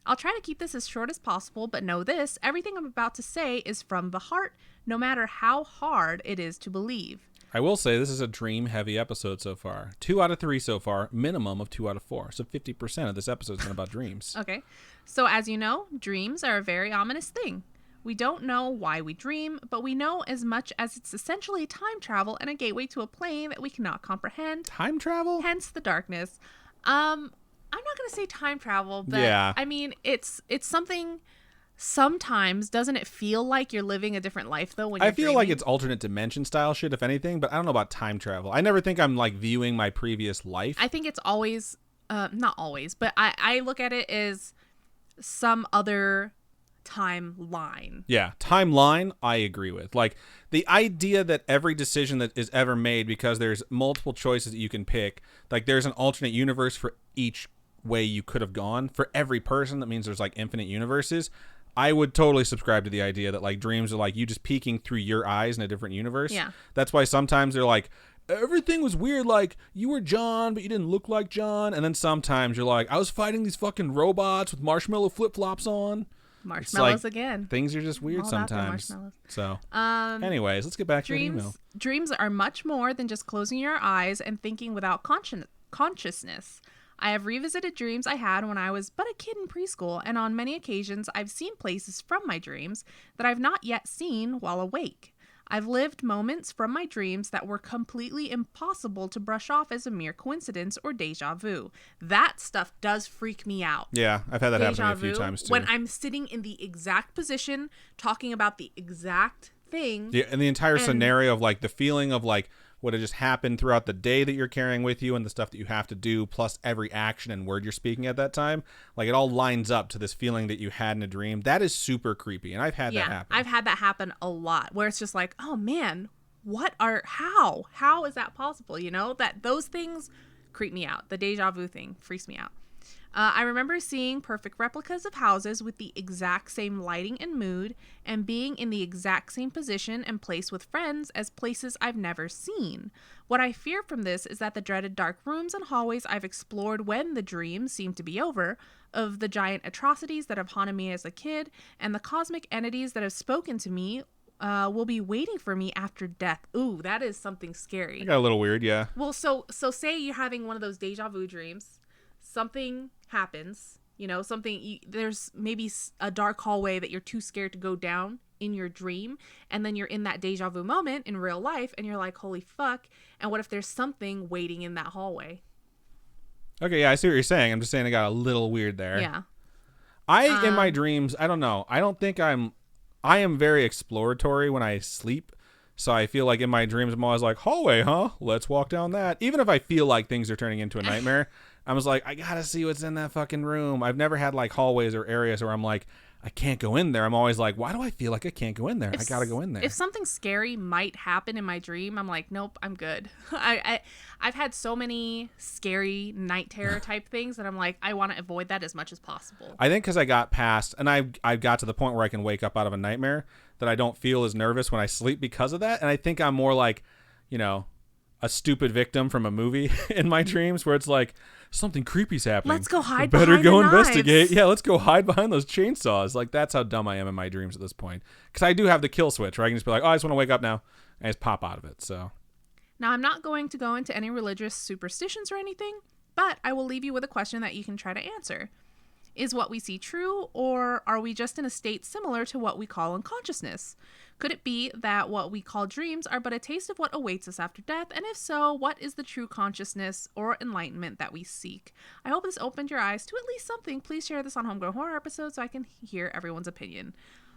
I'll try to keep this as short as possible, but know this. Everything I'm about to say is from the heart, no matter how hard it is to believe. I will say this is a dream-heavy episode so far. 2 out of 3 so far, minimum of 2 out of 4. So 50% of this episode has been about dreams. Okay. So as you know, dreams are a very ominous thing. We don't know why we dream, but we know as much as it's essentially time travel and a gateway to a plane that we cannot comprehend. Time travel? Hence the darkness. I'm not going to say time travel, but yeah. I mean, it's something... Sometimes, doesn't it feel like you're living a different life, though, when you're feel dreaming? like it's alternate dimension style shit, if anything, but I don't know about time travel. I never think I'm, like, viewing my previous life. I think it's always, not always, but I look at it as some other timeline. Yeah, timeline, I agree with. Like, the idea that every decision that is ever made, because there's multiple choices that you can pick, like, there's an alternate universe for each way you could have gone. For every person, that means there's, like, infinite universes. I would totally subscribe to the idea that, like, dreams are, like, you just peeking through your eyes in a different universe. Yeah. That's why sometimes they're like, everything was weird, like, you were John, but you didn't look like John. And then sometimes you're like, I was fighting these fucking robots with marshmallow flip-flops on. Marshmallows like, again. Things are just weird All sometimes. So, anyways, let's get back to the email. Dreams are much more than just closing your eyes and thinking without consciousness. I have revisited dreams I had when I was but a kid in preschool, and on many occasions I've seen places from my dreams that I've not yet seen while awake. I've lived moments from my dreams that were completely impossible to brush off as a mere coincidence or deja vu. That stuff does freak me out. Yeah, I've had that happen to me a few times too. When I'm sitting in the exact position, talking about the exact thing. Yeah, and the entire scenario of, like, the feeling of, like, what had just happened throughout the day that you're carrying with you and the stuff that you have to do, plus every action and word you're speaking at that time. Like, it all lines up to this feeling that you had in a dream. That is super creepy, and I've had that happen. I've had that happen a lot, where it's just like, oh man, how is that possible? You know, that those things creep me out. The deja vu thing freaks me out. I remember seeing perfect replicas of houses with the exact same lighting and mood, and being in the exact same position and place with friends as places I've never seen. What I fear from this is that the dreaded dark rooms and hallways I've explored when the dreams seem to be over, of the giant atrocities that have haunted me as a kid, and the cosmic entities that have spoken to me will be waiting for me after death. Ooh, that is something scary. I got a little weird, yeah. Well, so say you're having one of those deja vu dreams. Something happens, there's maybe a dark hallway that you're too scared to go down in your dream, and then you're in that deja vu moment in real life, and you're like, holy fuck, and what if there's something waiting in that hallway? Okay, yeah, I see what you're saying. I'm just saying I got a little weird there. Yeah. In my dreams, I don't know. I don't think I am very exploratory when I sleep. So I feel like in my dreams, I'm always like, hallway, huh? Let's walk down that. Even if I feel like things are turning into a nightmare, I was like, I gotta see what's in that fucking room. I've never had like hallways or areas where I'm like, I can't go in there. I'm always like, why do I feel like I can't go in there? I gotta go in there. If something scary might happen in my dream, I'm like, nope, I'm good. I've had so many scary night terror type things that I'm like, I want to avoid that as much as possible. I think because I got past, and I got to the point where I can wake up out of a nightmare, that I don't feel as nervous when I sleep because of that. And I think I'm more like, a stupid victim from a movie in my dreams where it's like, something creepy's happening. Let's go hide better behind go the investigate. knives. Yeah, let's go hide behind those chainsaws. Like, that's how dumb I am in my dreams at this point. Because I do have the kill switch where I can just be like, oh, I just want to wake up now. And I just pop out of it. So now, I'm not going to go into any religious superstitions or anything, but I will leave you with a question that you can try to answer. Is what we see true, or are we just in a state similar to what we call unconsciousness? Could it be that what we call dreams are but a taste of what awaits us after death? And if so, what is the true consciousness or enlightenment that we seek? I hope this opened your eyes to at least something. Please share this on Homegrown Horror episodes so I can hear everyone's opinion.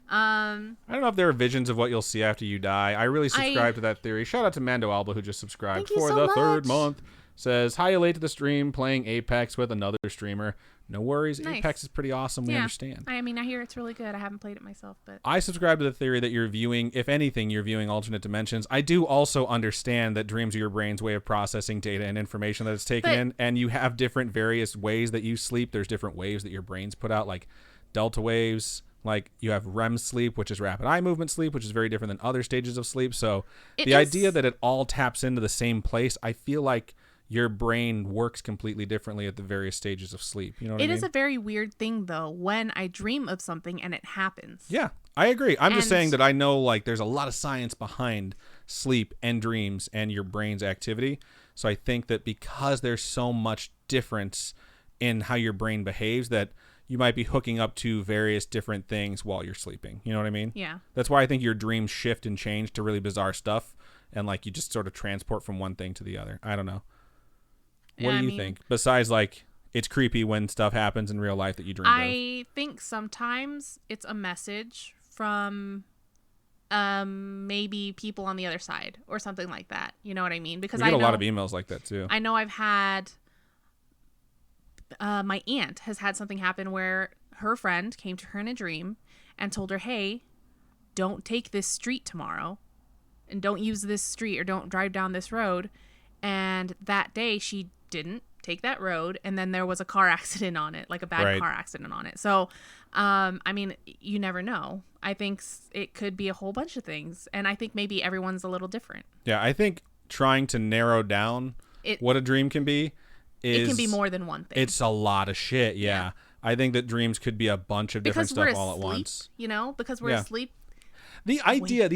I don't know if there are visions of what you'll see after you die. I really subscribe to that theory. Shout out to Mando Alba, who just subscribed for the third month. Says, hi, late to the stream, playing Apex with another streamer. No worries. Nice. Apex is pretty awesome. We understand. I mean, I hear it's really good. I haven't played it myself, but I subscribe to the theory that you're viewing, if anything, you're viewing alternate dimensions. I do also understand that dreams are your brain's way of processing data and information that it's taken in, and you have different various ways that you sleep. There's different waves that your brains put out, like delta waves. Like you have REM sleep, which is rapid eye movement sleep, which is very different than other stages of sleep. So the idea that it all taps into the same place, I feel like your brain works completely differently at the various stages of sleep. You know what I mean? It is a very weird thing, though, when I dream of something and it happens. Yeah, I agree. I'm just saying that I know like there's a lot of science behind sleep and dreams and your brain's activity. So I think that because there's so much difference in how your brain behaves, that you might be hooking up to various different things while you're sleeping. You know what I mean? Yeah. That's why I think your dreams shift and change to really bizarre stuff. And like you just sort of transport from one thing to the other. I don't know. What do you think? Besides, like, it's creepy when stuff happens in real life that you dream of. I think sometimes it's a message from maybe people on the other side or something like that. You know what I mean? Because we get a lot of emails like that, too. I know I've had... my aunt has had something happen where her friend came to her in a dream and told her, hey, don't take this street tomorrow and don't use this street or don't drive down this road. And that day she didn't take that road, and then there was a car accident on it, like a bad car accident on it. So I mean, you never know. I think it could be a whole bunch of things, and I think maybe everyone's a little different. Yeah, I think trying to narrow down what a dream can be is... It can be more than one thing. It's a lot of shit. Yeah. I think that dreams could be a bunch of different stuff all at once. You know, because we're asleep. The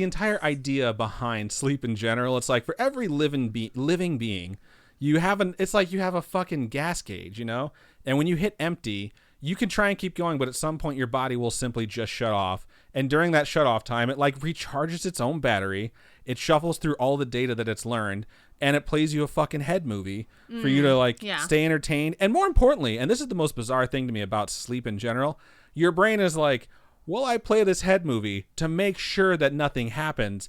entire idea behind sleep in general, it's like for every living being, it's like you have a fucking gas gauge, you know? And when you hit empty, you can try and keep going, but at some point your body will simply just shut off. And during that shut off time, it like recharges its own battery. It shuffles through all the data that it's learned, and it plays you a fucking head movie for you to stay entertained. And more importantly, and this is the most bizarre thing to me about sleep in general, your brain is like, well, I play this head movie to make sure that nothing happens.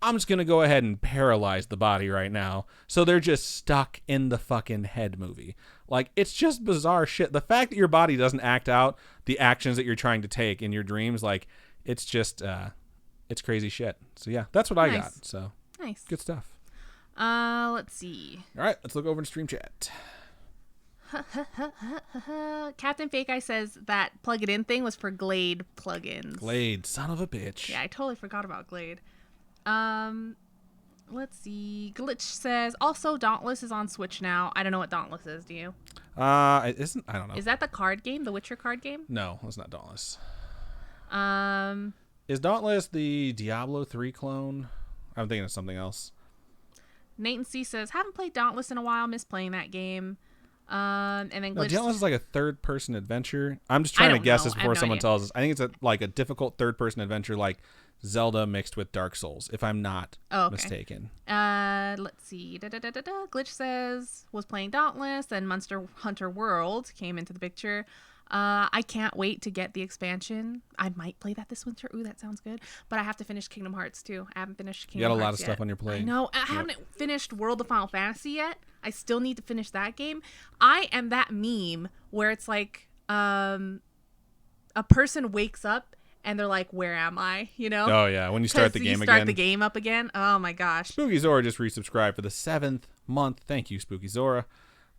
I'm just going to go ahead and paralyze the body right now. So they're just stuck in the fucking head movie. Like, it's just bizarre shit. The fact that your body doesn't act out the actions that you're trying to take in your dreams, like, it's just, it's crazy shit. So yeah, that's what I got. So nice. Good stuff. Let's see. All right, let's look over to stream chat. Captain Fake Eye says that plug it in thing was for Glade plugins. Glade, son of a bitch. Yeah, I totally forgot about Glade. Let's see. Glitch says also Dauntless is on Switch now. I don't know what Dauntless is. Do you? Isn't, I don't know. Is that the card game, the Witcher card game? No, it's not Dauntless. Um, Is Dauntless the Diablo 3 clone? I'm thinking of something else. Nathan C says haven't played Dauntless in a while. Miss playing that game. And then No, Glitch. Dauntless is like a third-person adventure. I'm just trying to guess this before someone tells us. I think it's like a difficult third-person adventure, like Zelda mixed with Dark Souls, if I'm not mistaken. Let's see. Glitch says was playing Dauntless, then Monster Hunter World came into the picture. I can't wait to get the expansion. I might play that this winter. Ooh, that sounds good. But I have to finish Kingdom Hearts too. I haven't finished Kingdom Hearts. You got a lot of stuff on your plate. I know. I haven't finished World of Final Fantasy yet. I still need to finish that game. I am that meme where it's like a person wakes up and they're like, "Where am I?" You know? Oh yeah, when you start the game again. Start the game up again. Oh my gosh. Spooky Zora just resubscribed for the 7th month. Thank you, Spooky Zora.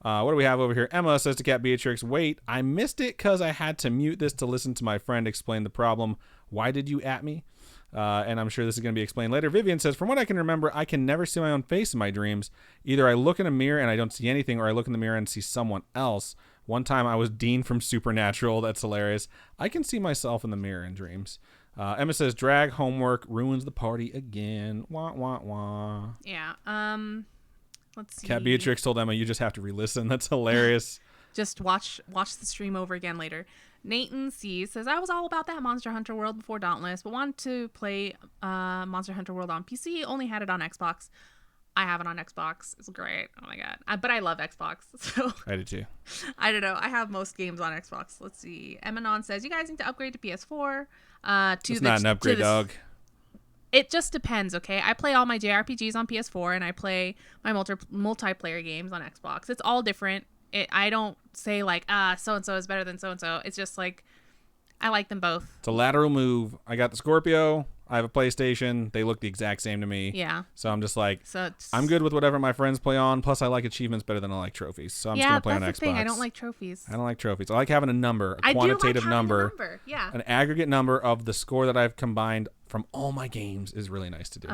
What do we have over here? Emma says to Cat Beatrix, wait, I missed it because I had to mute this to listen to my friend explain the problem. Why did you at me? And I'm sure this is going to be explained later. Vivian says, from what I can remember, I can never see my own face in my dreams. Either I look in a mirror and I don't see anything, or I look in the mirror and see someone else. One time I was Dean from Supernatural. That's hilarious. I can see myself in the mirror in dreams. Emma says, drag homework ruins the party again. Wah, wah, wah. Yeah. Let's see. Cat Beatrix told Emma, you just have to re-listen. That's hilarious. Just watch the stream over again later. Nathan C says, I was all about that Monster Hunter World before Dauntless, but wanted to play Monster Hunter World on PC. Only had it on Xbox. I have it on Xbox. It's great. Oh my god. But I love Xbox. So I did too. I don't know. I have most games on Xbox. Let's see. Emanon says, you guys need to upgrade to PS4. It's not an upgrade, dog. It just depends, okay? I play all my JRPGs on PS4 and I play my multiplayer games on Xbox. It's all different. I don't say like, so-and-so is better than so-and-so. It's just like, I like them both. It's a lateral move. I got the Scorpio. I have a PlayStation. They look the exact same to me. Yeah. So I'm just like, I'm good with whatever my friends play on. Plus, I like achievements better than I like trophies. So I'm just going to play on Xbox. That's the thing. I don't like trophies. I don't like trophies. I like having a number, a quantitative number. Yeah. An aggregate number of the score that I've combined from all my games is really nice to do.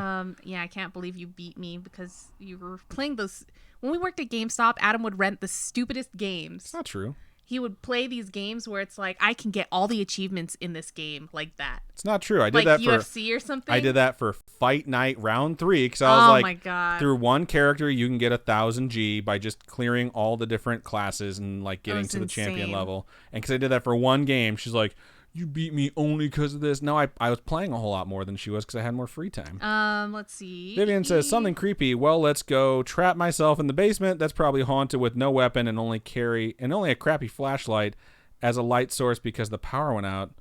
Yeah, I can't believe you beat me because you were playing those. When we worked at GameStop, Adam would rent the stupidest games. It's not true. He would play these games where it's like, I can get all the achievements in this game like that. It's not true. I did that for UFC or something. I did that for Fight Night Round 3 because I was like, my God. Through one character you can get 1,000 G by just clearing all the different classes and like getting to the champion level. And because I did that for one game, she's like, you beat me only because of this. No, I was playing a whole lot more than she was because I had more free time. Let's see. Vivian says something creepy. Well, let's go trap myself in the basement. That's probably haunted with no weapon and only a crappy flashlight as a light source because the power went out.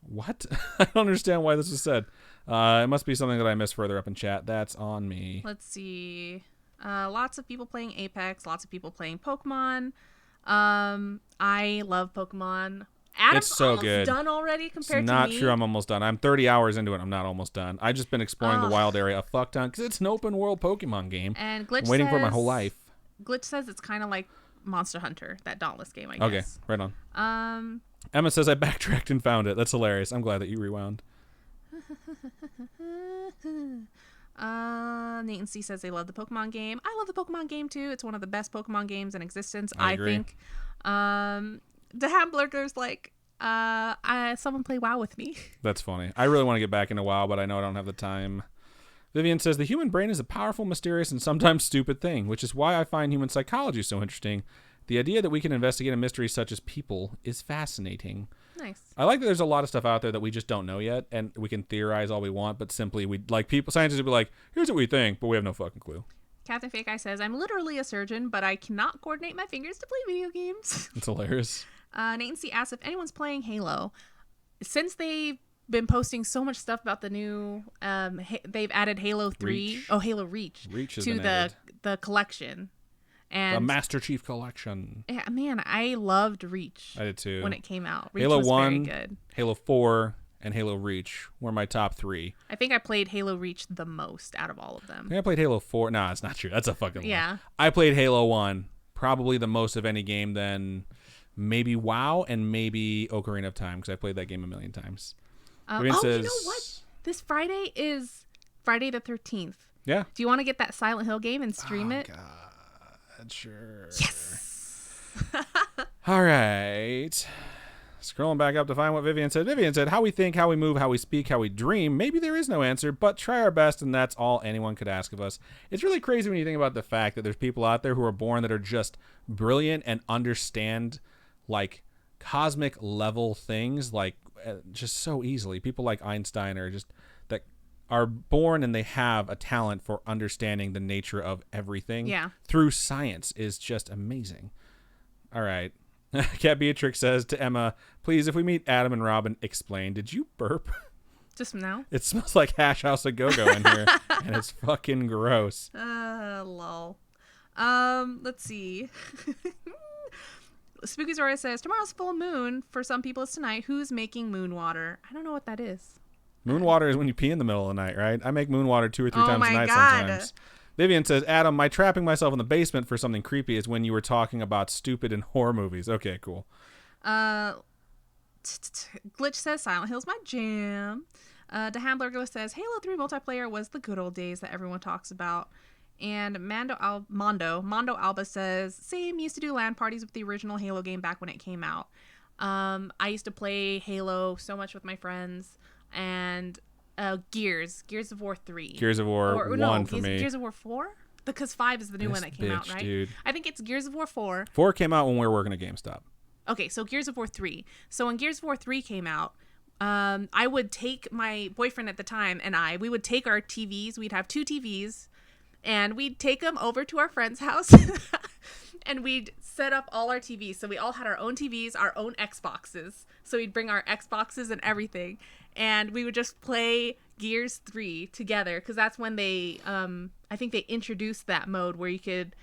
What? I don't understand why this was said. It must be something that I missed further up in chat. That's on me. Let's see. Lots of people playing Apex. Lots of people playing Pokemon. I love Pokemon. Adam's it's so almost good. Done already compared it's to me. Not true. I'm almost done. I'm 30 hours into it. I'm not almost done. I've just been exploring the wild area a fuck ton because it's an open world Pokemon game. And Glitch I'm waiting says, for it my whole life. Glitch says it's kind of like Monster Hunter, that Dauntless game, I guess. Okay, right on. Emma says I backtracked and found it. That's hilarious. I'm glad that you rewound. Nathan C says they love the Pokemon game. I love the Pokemon game too. It's one of the best Pokemon games in existence, I agree. think. The Hamburger's like, someone play WoW with me. That's funny. I really want to get back into WoW, but I know I don't have the time. Vivian says the human brain is a powerful, mysterious, and sometimes stupid thing, which is why I find human psychology so interesting. The idea that we can investigate a mystery such as people is fascinating. Nice. I like that there's a lot of stuff out there that we just don't know yet, and we can theorize all we want, but simply scientists would be like, here's what we think, but we have no fucking clue. Captain Fake Eye says, I'm literally a surgeon, but I cannot coordinate my fingers to play video games. It's hilarious. Nathan C asks if anyone's playing Halo. Since they've been posting so much stuff about the new, they've added Halo 3. Halo Reach. To the collection. And the Master Chief Collection. Yeah, man, I loved Reach. I did too. When it came out. Reach Halo was 1, very good. Halo 4, and Halo Reach were my top 3. I think I played Halo Reach the most out of all of them. I think I played Halo 4. Nah, it's not true. That's a fucking lie. Yeah. I played Halo 1 probably the most of any game than maybe WoW and maybe Ocarina of Time, because I played that game a million times. You know what? This Friday is Friday the 13th. Yeah. Do you want to get that Silent Hill game and stream it? God, sure. Yes. All right. Scrolling back up to find what Vivian said. Vivian said, how we think, how we move, how we speak, how we dream. Maybe there is no answer, but try our best, and that's all anyone could ask of us. It's really crazy when you think about the fact that there's people out there who are born that are just brilliant and understand, like, cosmic level things, like, just so easily. People like Einstein are just, that are born and they have a talent for understanding the nature of everything through science is just amazing. All right. Cat Beatrix says to Emma, please, if we meet Adam and Robin, explain. Did you burp? Just now? It smells like Hash House a Go-Go in here, and it's fucking gross. Lol. Let's see. Spooky Zora says, tomorrow's full moon. For some people, it's tonight. Who's making moon water? I don't know what that is. Moon water is when you pee in the middle of the night, right? I make moon water 2 or 3 times a night sometimes. Vivian says, Adam, my trapping myself in the basement for something creepy is when you were talking about stupid and horror movies. Okay, cool. Glitch says, Silent Hill's my jam. The Hamburger says, Halo 3 multiplayer was the good old days that everyone talks about. And Mondo Alba says, same, used to do LAN parties with the original Halo game back when it came out. I used to play Halo so much with my friends. And Gears of War 3. Gears of War 1 for me. Gears of War 4? Because 5 is the new one that came out, right? Dude. I think it's Gears of War 4. 4 came out when we were working at GameStop. Okay, so Gears of War 3. So when Gears of War 3 came out, I would take my boyfriend at the time and we would take our TVs. We'd have 2 TVs, and we'd take them over to our friend's house, and we'd set up all our TVs. So we all had our own TVs, our own Xboxes. So we'd bring our Xboxes and everything, and we would just play Gears 3 together, because that's when they, I think they introduced that mode where you could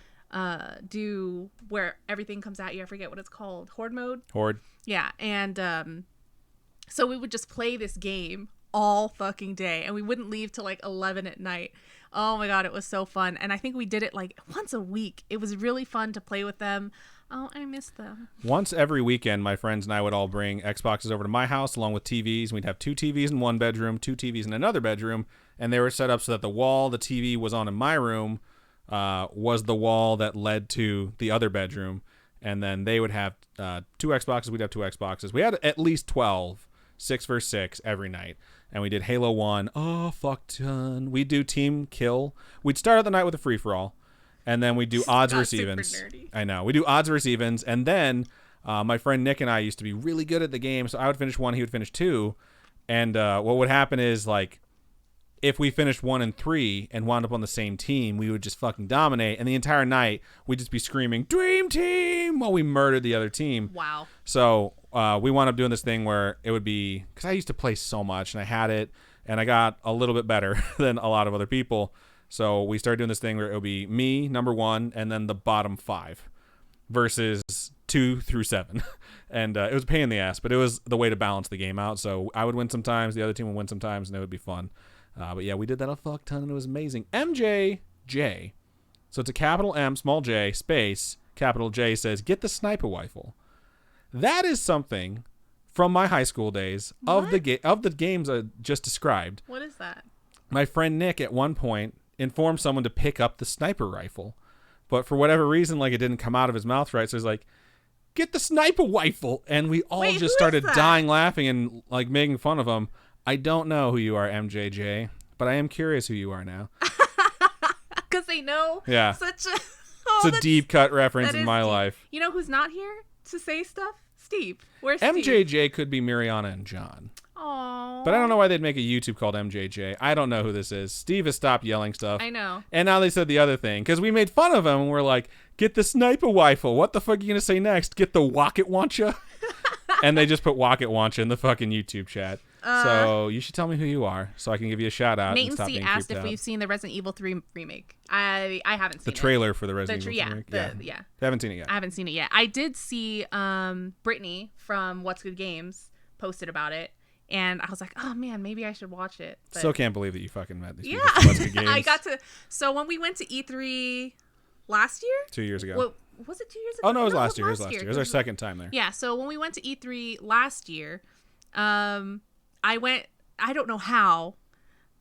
do where everything comes at you. I forget what it's called. Horde mode? Horde. Yeah, and so we would just play this game all fucking day, and we wouldn't leave till like 11 at night. Oh my god, it was so fun. And I think we did it like once a week. It was really fun to play with them. Oh, I miss them. Once every weekend, my friends and I would all bring Xboxes over to my house along with TVs. We'd have 2 TVs in one bedroom, 2 TVs in another bedroom, and they were set up so that the wall the TV was on in my room was the wall that led to the other bedroom. And then they would have 2 Xboxes. We'd have 2 Xboxes. We had at least 12, 6 versus 6 every night. And we did Halo 1. Oh, fuck ton. We'd do Team Kill. We'd start out the night with a free-for-all. And then we do odds versus evens. Nerdy. I know. We do odds versus evens. And then my friend Nick and I used to be really good at the game. So I would finish 1, he would finish 2. And what would happen is, like, if we finished 1 and 3 and wound up on the same team, we would just fucking dominate. And the entire night, we'd just be screaming, Dream Team, while we murdered the other team. Wow. So we wound up doing this thing where it would be, because I used to play so much and I had it, and I got a little bit better than a lot of other people. So we started doing this thing where it would be me, number 1, and then the bottom 5 versus 2 through 7. And it was a pain in the ass, but it was the way to balance the game out. So I would win sometimes, the other team would win sometimes, and it would be fun. But yeah, we did that a fuck ton, and it was amazing. MJJ. So it's a capital M, small j, space, capital J says, get the sniper rifle. That is something from my high school days of the games I just described. What is that? My friend Nick at one point informed someone to pick up the sniper rifle, but for whatever reason, like, it didn't come out of his mouth right. So he's like, get the sniper rifle. And we all just started dying laughing and like making fun of him. I don't know who you are, MJJ, but I am curious who you are now. Because they know such a... it's a deep cut reference in my life. You know who's not here to say stuff? Steve. Where's Steve? MJJ could be Mariana and John. Aww. But I don't know why they'd make a YouTube called MJJ. I don't know who this is. Steve has stopped yelling stuff. I know. And now they said the other thing, because we made fun of him and we're like, get the sniper rifle. What the fuck are you going to say next? Get the rocket launcher? And they just put rocket launcher in the fucking YouTube chat. So you should tell me who you are so I can give you a shout out. Nate and C asked if we've seen the Resident Evil 3 remake. I haven't seen the trailer for the Resident Evil remake. Yeah. I haven't seen it yet. I haven't seen it yet. I did see Brittany from What's Good Games posted about it, and I was like, oh man, maybe I should watch it. But still can't believe that you fucking met these people from What's Good Games. I got to. So when we went to E3 last year, 2 years ago. Was it 2 years ago? Oh, no, it was last year. It was last year. It was our 'cause- second time there. Yeah, so when we went to E3 last year, I went, I don't know how,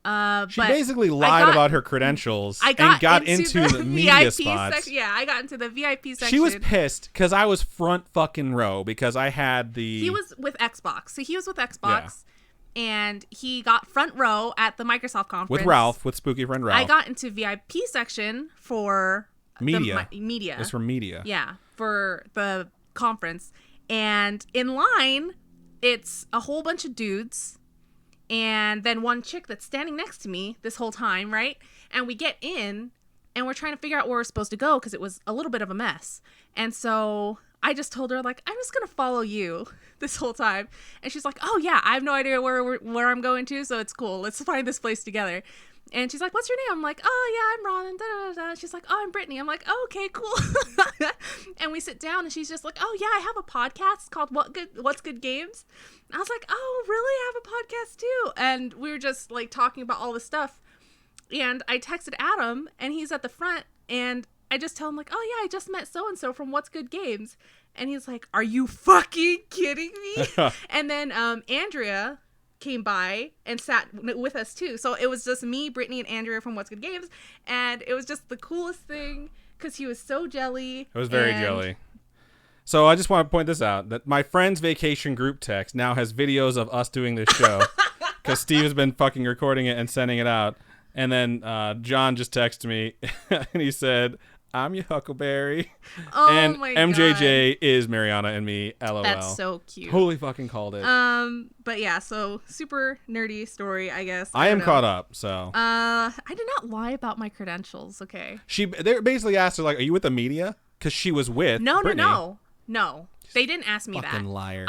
She but basically lied about her credentials and got into the media spots. section. Yeah, I got into the VIP section. She was pissed because I was front fucking row because I had the... He was with Xbox. So he was with Xbox, and he got front row at the Microsoft conference. With Ralph, with spooky friend Ralph. I got into VIP section for... Media. Media. It's for media. Yeah, for the conference. And in line, it's a whole bunch of dudes and then one chick that's standing next to me this whole time, right? And we get in and we're trying to figure out where we're supposed to go because it was a little bit of a mess. And so I just told her, like, I'm just going to follow you this whole time. And she's like, oh, yeah, I have no idea where I'm going to, so it's cool. Let's find this place together. And she's like, what's your name? I'm like, oh, yeah, I'm Ron. And da, da, da. She's like, oh, I'm Brittany. I'm like, oh, okay, cool. And we sit down and she's just like, oh, yeah, I have a podcast called What's Good Games. And I was like, oh, really? I have a podcast too. And we were just like talking about all this stuff. And I texted Adam and he's at the front and I just tell him like, oh, yeah, I just met so-and-so from What's Good Games. And he's like, are you fucking kidding me? And then Andrea came by and sat with us too. So it was just me, Brittany, and Andrea from What's Good Games, and it was just the coolest thing because he was so jelly. It was very jelly. So I just want to point this out, that my friend's vacation group text now has videos of us doing this show because Steve has been fucking recording it and sending it out. And then John just texted me and he said, I'm your Huckleberry. Oh and my MJJ is Mariana and me. LOL. That's so cute. Totally fucking called it. But yeah, so super nerdy story, I guess. I am caught up, so. I did not lie about my credentials, okay? They basically asked her, like, are you with the media? Because she was with Brittany. No. They didn't ask me that. Fucking liar.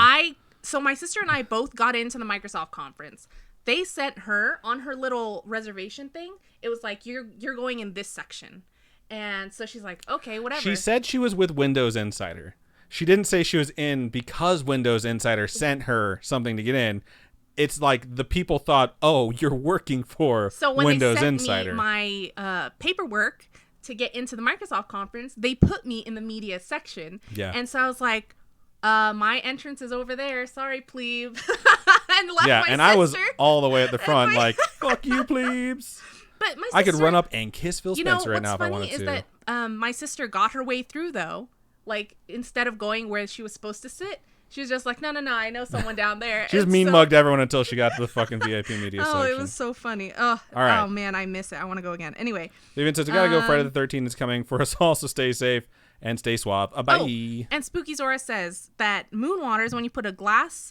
So my sister and I both got into the Microsoft conference. They sent her on her little reservation thing. It was like, you're going in this section. And so she's like, okay, whatever. She said she was with Windows Insider. She didn't say she was in because Windows Insider sent her something to get in. It's like the people thought, oh, you're working for Windows Insider. So when they sent me my paperwork to get into the Microsoft conference, they put me in the media section. Yeah. And so I was like, my entrance is over there. Sorry, plebe. And left my sister. I was all the way at the front like, fuck you, plebes. But my sister, I could run up and kiss Phil Spencer right now if I wanted to. What's funny is that my sister got her way through, though. Like, instead of going where she was supposed to sit, she was just like, no, I know someone down there. She just mean-mugged everyone until she got to the fucking VIP media section. Oh, it was so funny. Oh, right. Oh, man, I miss it. I want to go again. Anyway. Even says, we gotta go. Friday the 13th is coming for us all, so stay safe and stay suave. Bye. Oh, and Spooky Zora says that moon water is when you put a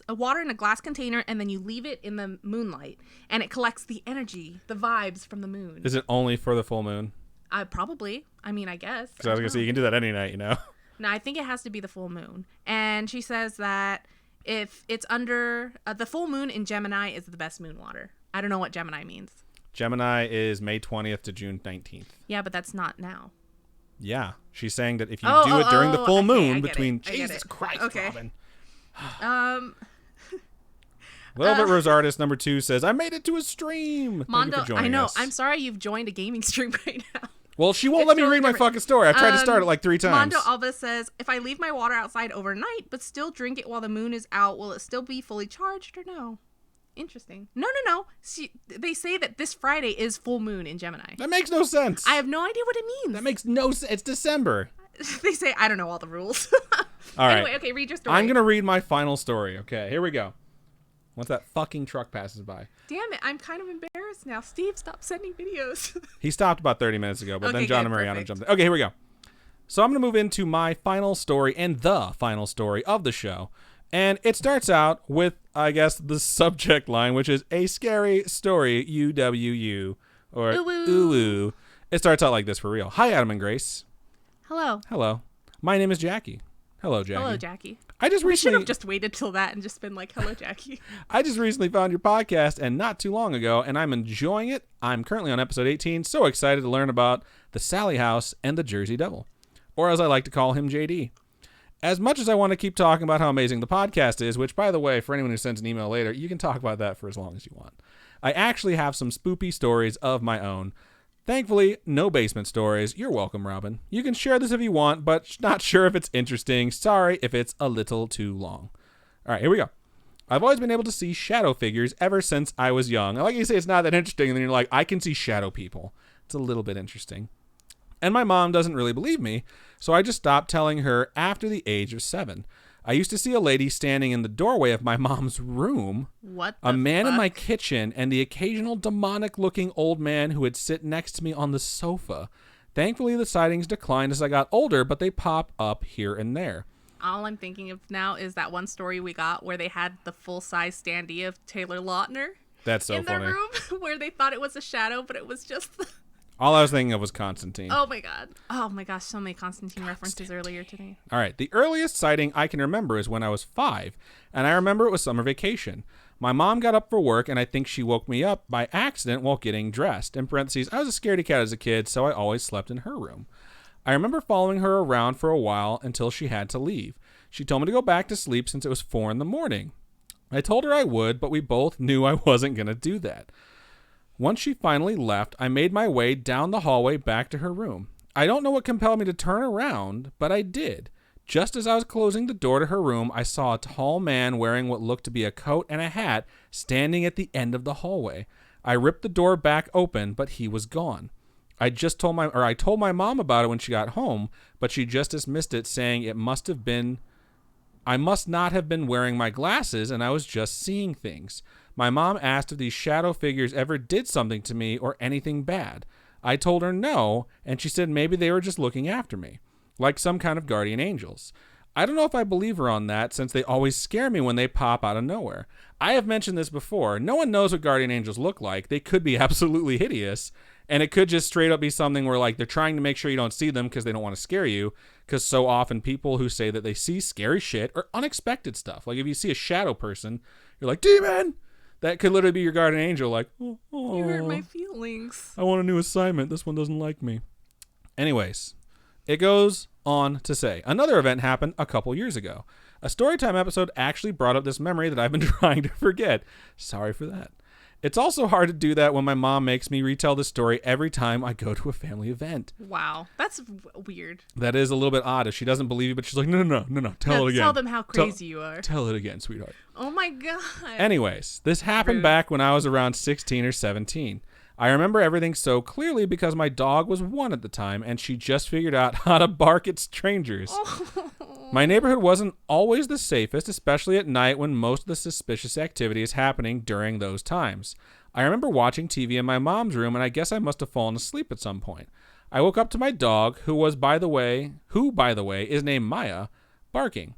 water in a glass container and then you leave it in the moonlight and it collects the energy, the vibes from the moon. Is it only for the full moon? Probably. I mean, I guess. Because I was going to say, you can do that any night, you know? No, I think it has to be the full moon. And she says that if it's under the full moon in Gemini is the best moon water. I don't know what Gemini means. Gemini is May 20th to June 19th. Yeah, but that's not now. Yeah. She's saying that if you do it during the full moon between... Jesus Christ, okay. Robin. Velvet Rose Artist number 2 says, I made it to a stream. Mondo, Thank you for joining us. I'm sorry you've joined a gaming stream right now. Well, she won't let me read my fucking story. I've tried to start it like 3 times. Mondo Alva says, if I leave my water outside overnight, but still drink it while the moon is out, will it still be fully charged or no? Interesting. No. They say that this Friday is full moon in Gemini. That makes no sense. I have no idea what it means. That makes no sense. It's December. They say, I don't know all the rules. All right. Anyway, okay, read your story. I'm going to read my final story. Okay, here we go. Once that fucking truck passes by. Damn it, I'm kind of embarrassed now. Steve, stop sending videos. He stopped about 30 minutes ago, but okay, then John good, and Mariana perfect. jumped in. Okay, here we go. So I'm going to move into my final story and the final story of the show. And it starts out with, I guess, the subject line, which is a scary story, UWU, or ooh. It starts out like this for real. Hi, Adam and Grace. Hello. Hello. My name is Jackie. Hello, Jackie. Hello, Jackie. We should have just waited till that and just been like, hello, Jackie. I just recently found your podcast and not too long ago, and I'm enjoying it. I'm currently on episode 18, so excited to learn about the Sally House and the Jersey Devil, or as I like to call him, JD. As much as I want to keep talking about how amazing the podcast is, which, by the way, for anyone who sends an email later, you can talk about that for as long as you want. I actually have some spoopy stories of my own. Thankfully, no basement stories. You're welcome, Robin. You can share this if you want, but not sure if it's interesting. Sorry if it's a little too long. All right, here we go. I've always been able to see shadow figures ever since I was young. And like you say, it's not that interesting. And then you're like, I can see shadow people. It's a little bit interesting. And my mom doesn't really believe me, so I just stopped telling her after the age of 7. I used to see a lady standing in the doorway of my mom's room, a man in my kitchen, and the occasional demonic-looking old man who would sit next to me on the sofa. Thankfully, the sightings declined as I got older, but they pop up here and there. All I'm thinking of now is that one story we got where they had the full-size standee of Taylor Lautner. That's so funny. In their room where they thought it was a shadow, but it was just... All I was thinking of was Constantine. Oh my god. Oh my gosh, so many Constantine references earlier today. All right, the earliest sighting I can remember is when I was 5, and I remember it was summer vacation. My mom got up for work, and I think she woke me up by accident while getting dressed. In parentheses, I was a scaredy cat as a kid, so I always slept in her room. I remember following her around for a while until she had to leave. She told me to go back to sleep since it was 4 a.m. I told her I would, but we both knew I wasn't going to do that. Once she finally left, I made my way down the hallway back to her room. I don't know what compelled me to turn around, but I did. Just as I was closing the door to her room, I saw a tall man wearing what looked to be a coat and a hat standing at the end of the hallway. I ripped the door back open, but he was gone. I told my mom about it when she got home, but she just dismissed it, saying I must not have been wearing my glasses and I was just seeing things. My mom asked if these shadow figures ever did something to me or anything bad. I told her no, and she said maybe they were just looking after me, like some kind of guardian angels. I don't know if I believe her on that, since they always scare me when they pop out of nowhere. I have mentioned this before. No one knows what guardian angels look like. They could be absolutely hideous, and it could just straight up be something where like they're trying to make sure you don't see them because they don't want to scare you, because so often people who say that they see scary shit or unexpected stuff. Like if you see a shadow person, you're like, demon! That could literally be your guardian angel, like, oh, you hurt my feelings. I want a new assignment. This one doesn't like me. Anyways, it goes on to say, another event happened a couple years ago. A Storytime episode actually brought up this memory that I've been trying to forget. Sorry for that. It's also hard to do that when my mom makes me retell the story every time I go to a family event. Wow, that's weird. That is a little bit odd. If she doesn't believe you, but she's like, no, tell it again. Tell them how crazy you are. Tell it again, sweetheart. Oh my god. Anyways, this happened back when I was around 16 or 17. I remember everything so clearly because my dog was 1 at the time, and she just figured out how to bark at strangers. Oh. My neighborhood wasn't always the safest, especially at night when most of the suspicious activity is happening during those times. I remember watching TV in my mom's room, and I guess I must have fallen asleep at some point. I woke up to my dog, who by the way, is named Maya, barking.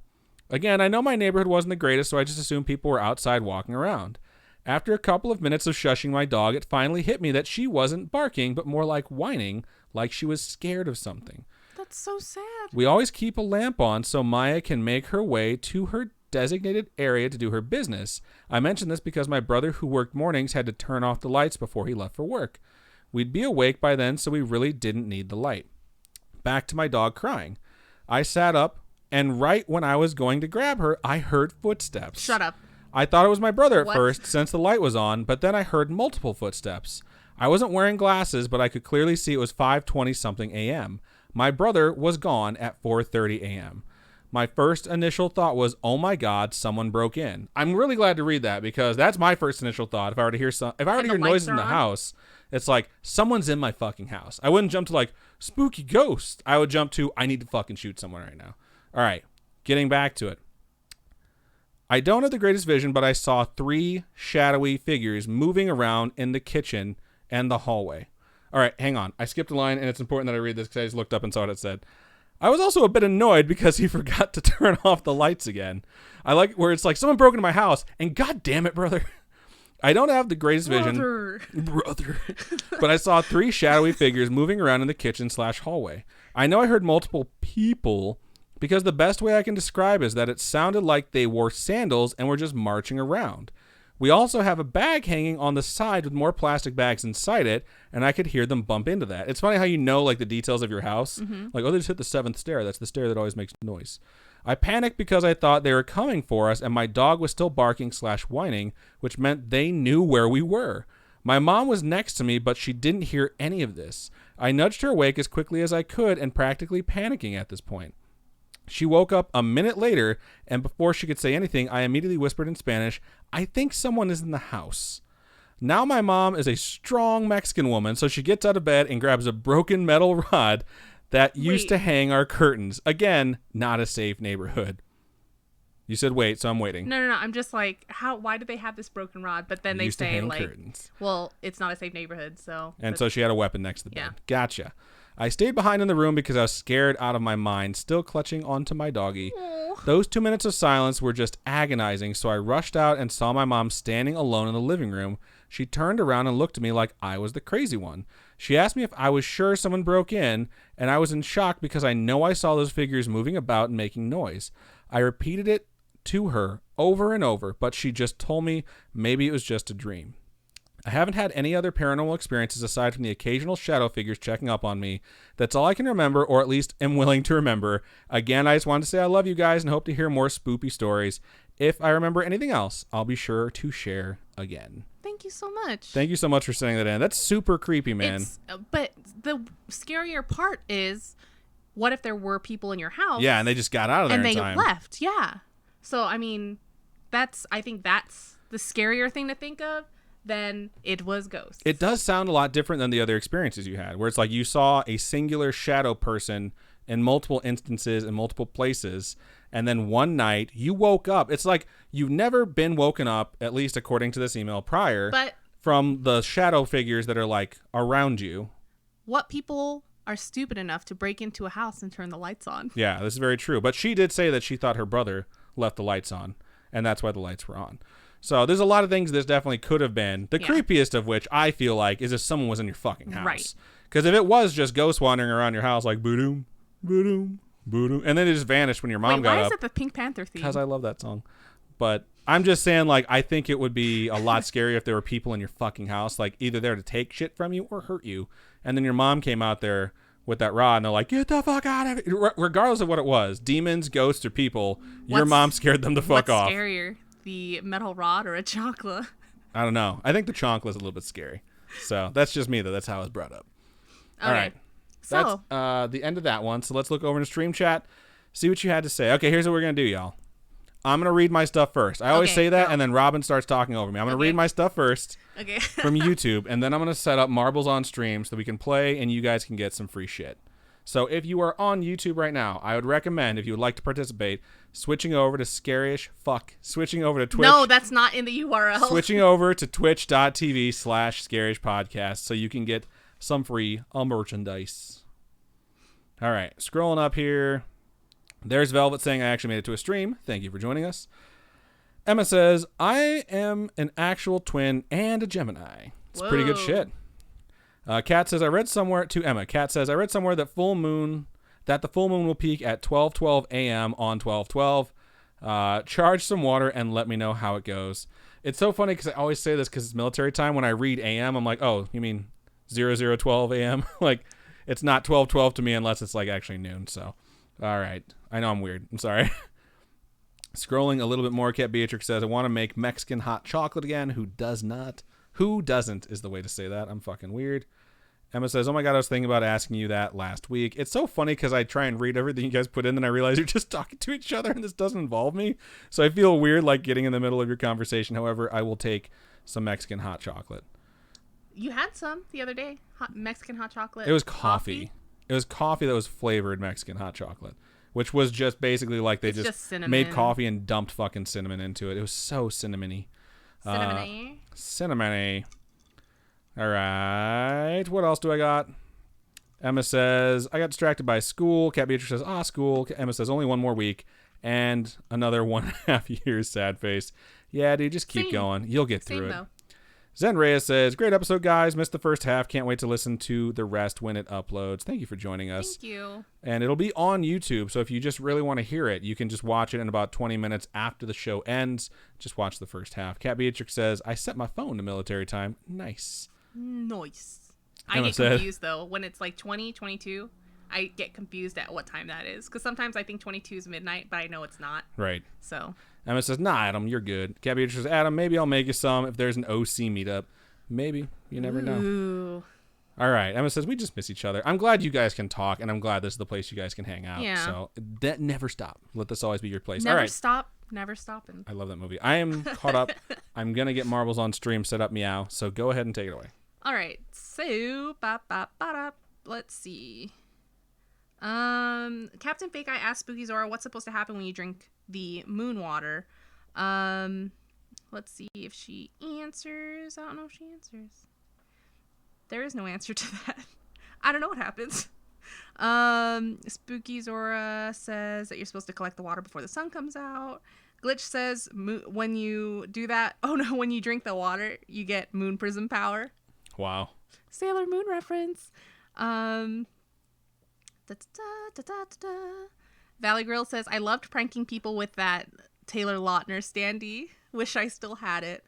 Again, I know my neighborhood wasn't the greatest, so I just assumed people were outside walking around. After a couple of minutes of shushing my dog, it finally hit me that she wasn't barking, but more like whining, like she was scared of something. That's so sad. We always keep a lamp on so Maya can make her way to her designated area to do her business. I mention this because my brother, who worked mornings, had to turn off the lights before he left for work. We'd be awake by then, so we really didn't need the light. Back to my dog crying. I sat up, and right when I was going to grab her, I heard footsteps. Shut up. I thought it was my brother at first, since the light was on, but then I heard multiple footsteps. I wasn't wearing glasses, but I could clearly see it was 5:20-something a.m. My brother was gone at 4:30 a.m. My first initial thought was, oh my God, someone broke in. I'm really glad to read that because that's my first initial thought. If I were to hear noises in the house, it's like, someone's in my fucking house. I wouldn't jump to like, spooky ghost. I would jump to, I need to fucking shoot someone right now. All right, getting back to it. I don't have the greatest vision, but I saw 3 shadowy figures moving around in the kitchen and the hallway. All right, hang on. I skipped a line, and it's important that I read this because I just looked up and saw what it said. I was also a bit annoyed because he forgot to turn off the lights again. I like where it's like, someone broke into my house, and God damn it, brother. I don't have the greatest vision. Brother. But I saw 3 shadowy figures moving around in the kitchen/hallway. I know I heard multiple people because the best way I can describe is that it sounded like they wore sandals and were just marching around. We also have a bag hanging on the side with more plastic bags inside it, and I could hear them bump into that. It's funny how you know like the details of your house. Mm-hmm. Like, oh, they just hit the 7th stair. That's the stair that always makes noise. I panicked because I thought they were coming for us, and my dog was still barking/whining, which meant they knew where we were. My mom was next to me, but she didn't hear any of this. I nudged her awake as quickly as I could and practically panicking at this point. She woke up a minute later, and before she could say anything, I immediately whispered in Spanish, I think someone is in the house. Now my mom is a strong Mexican woman, so she gets out of bed and grabs a broken metal rod that used to hang our curtains. Again, not a safe neighborhood. You said wait, so I'm waiting. No. I'm just like, why do they have this broken rod? But then they say, like, curtains. Well, it's not a safe neighborhood, so. And so she had a weapon next to the bed. Gotcha. I stayed behind in the room because I was scared out of my mind, still clutching onto my doggy. Aww. Those 2 minutes of silence were just agonizing, so I rushed out and saw my mom standing alone in the living room. She turned around and looked at me like I was the crazy one. She asked me if I was sure someone broke in, and I was in shock because I know I saw those figures moving about and making noise. I repeated it to her over and over, but she just told me maybe it was just a dream. I haven't had any other paranormal experiences aside from the occasional shadow figures checking up on me. That's all I can remember, or at least am willing to remember. Again, I just wanted to say I love you guys and hope to hear more spoopy stories. If I remember anything else, I'll be sure to share again. Thank you so much. Thank you so much for sending that in. That's super creepy, man. But the scarier part is, what if there were people in your house? Yeah, and they just got out of there and in they time. left. Yeah. So, I mean, I think that's the scarier thing to think of than it was ghosts. It does sound a lot different than the other experiences you had, where it's like you saw a singular shadow person in multiple instances in multiple places, and then one night you woke up. It's like you've never been woken up, at least according to this email prior, from the shadow figures that are like around you. What people are stupid enough to break into a house and turn the lights on? Yeah, this is very true. But she did say that she thought her brother left the lights on, and that's why the lights were on. So there's a lot of things this definitely could have been. The creepiest of which I feel like is if someone was in your fucking house. Right. Because if it was just ghosts wandering around your house like boo-doom, boo-doom, boo-doom, and then it just vanished when your mom got up. Why is it the Pink Panther theme? Because I love that song. But I'm just saying, like, I think it would be a lot scarier if there were people in your fucking house, like either there to take shit from you or hurt you. And then your mom came out there with that rod and they're like, get the fuck out of here. Regardless of what it was, demons, ghosts, or people, your mom scared them the fuck off. What's scarier, the metal rod or a chancla? I don't know. I think the chancla is a little bit scary. So that's just me, though. That's how it was brought up. All right. So that's the end of that one. So let's look over into stream chat, see what you had to say. Okay, here's what we're going to do, y'all. I'm going to read my stuff first. I always say that, and then Robin starts talking over me. I'm going to read my stuff first from YouTube, and then I'm going to set up marbles on stream so that we can play and you guys can get some free shit. So if you are on YouTube right now, I would recommend, if you would like to participate, switching over to switching over to Twitch. No, that's not in the URL. Switching over to twitch.tv/scarishpodcast so you can get some free merchandise. All right, scrolling up here. There's Velvet saying, I actually made it to a stream. Thank you for joining us. Emma says, I am an actual twin and a Gemini. It's pretty good shit. Kat says, I read somewhere to Emma. Kat says, I read somewhere that the full moon will peak at 12:12 a.m. on 12/12. Charge some water and let me know how it goes. It's so funny because I always say this because it's military time. When I read AM, I'm like, oh, you mean 00:12 a.m.? Like, it's not 12:12 to me unless it's like actually noon. So, all right. I know I'm weird. I'm sorry. Scrolling a little bit more, Kat Beatrix says, I want to make Mexican hot chocolate again. Who does not? Who doesn't is the way to say that. I'm fucking weird. Emma says, oh my God, I was thinking about asking you that last week. It's so funny because I try and read everything you guys put in and I realize you're just talking to each other and this doesn't involve me. So I feel weird like getting in the middle of your conversation. However, I will take some Mexican hot chocolate. You had some the other day. Mexican hot chocolate. It was coffee. It was coffee that was flavored Mexican hot chocolate, which was just basically like they just made coffee and dumped fucking cinnamon into it. It was so cinnamony. Cinnamony. Cinnamony. All right. What else do I got? Emma says, I got distracted by school. Kat Beatrice says, school. Emma says, only one more week. And another 1.5 years, sad face. Yeah, dude, just keep going. You'll get through it. Though. Zen Reyes says, great episode, guys. Missed the first half. Can't wait to listen to the rest when it uploads. Thank you for joining us. Thank you. And it'll be on YouTube, so if you just really want to hear it, you can just watch it in about 20 minutes after the show ends. Just watch the first half. Kat Beatrix says, I set my phone to military time. Nice. I get confused, though. When it's like 20, 22, I get confused at what time that is. Because sometimes I think 22 is midnight, but I know it's not. Right. So... Emma says, nah, Adam, you're good. Kat Beatrix says, Adam, maybe I'll make you some if there's an OC meetup. Maybe. You never know. Ooh. All right. Emma says, we just miss each other. I'm glad you guys can talk, and I'm glad this is the place you guys can hang out. Yeah. So that never stop. Let this always be your place. Never All right. stop. Never stopping. I love that movie. I am caught up. I'm going to get Marbles on stream set up meow. So go ahead and take it away. All right. So, let's see. Captain Fake Eye asked Spooky Zora what's supposed to happen when you drink the moon water. Let's see if she answers. I don't know if she answers. There is no answer to that. I don't know what happens. Spooky Zora says that you're supposed to collect the water before the sun comes out. Glitch says when you do that, when you drink the water, you get moon prism power. Wow. Sailor Moon reference. Valley Grill says, I loved pranking people with that Taylor Lautner standee. Wish I still had it.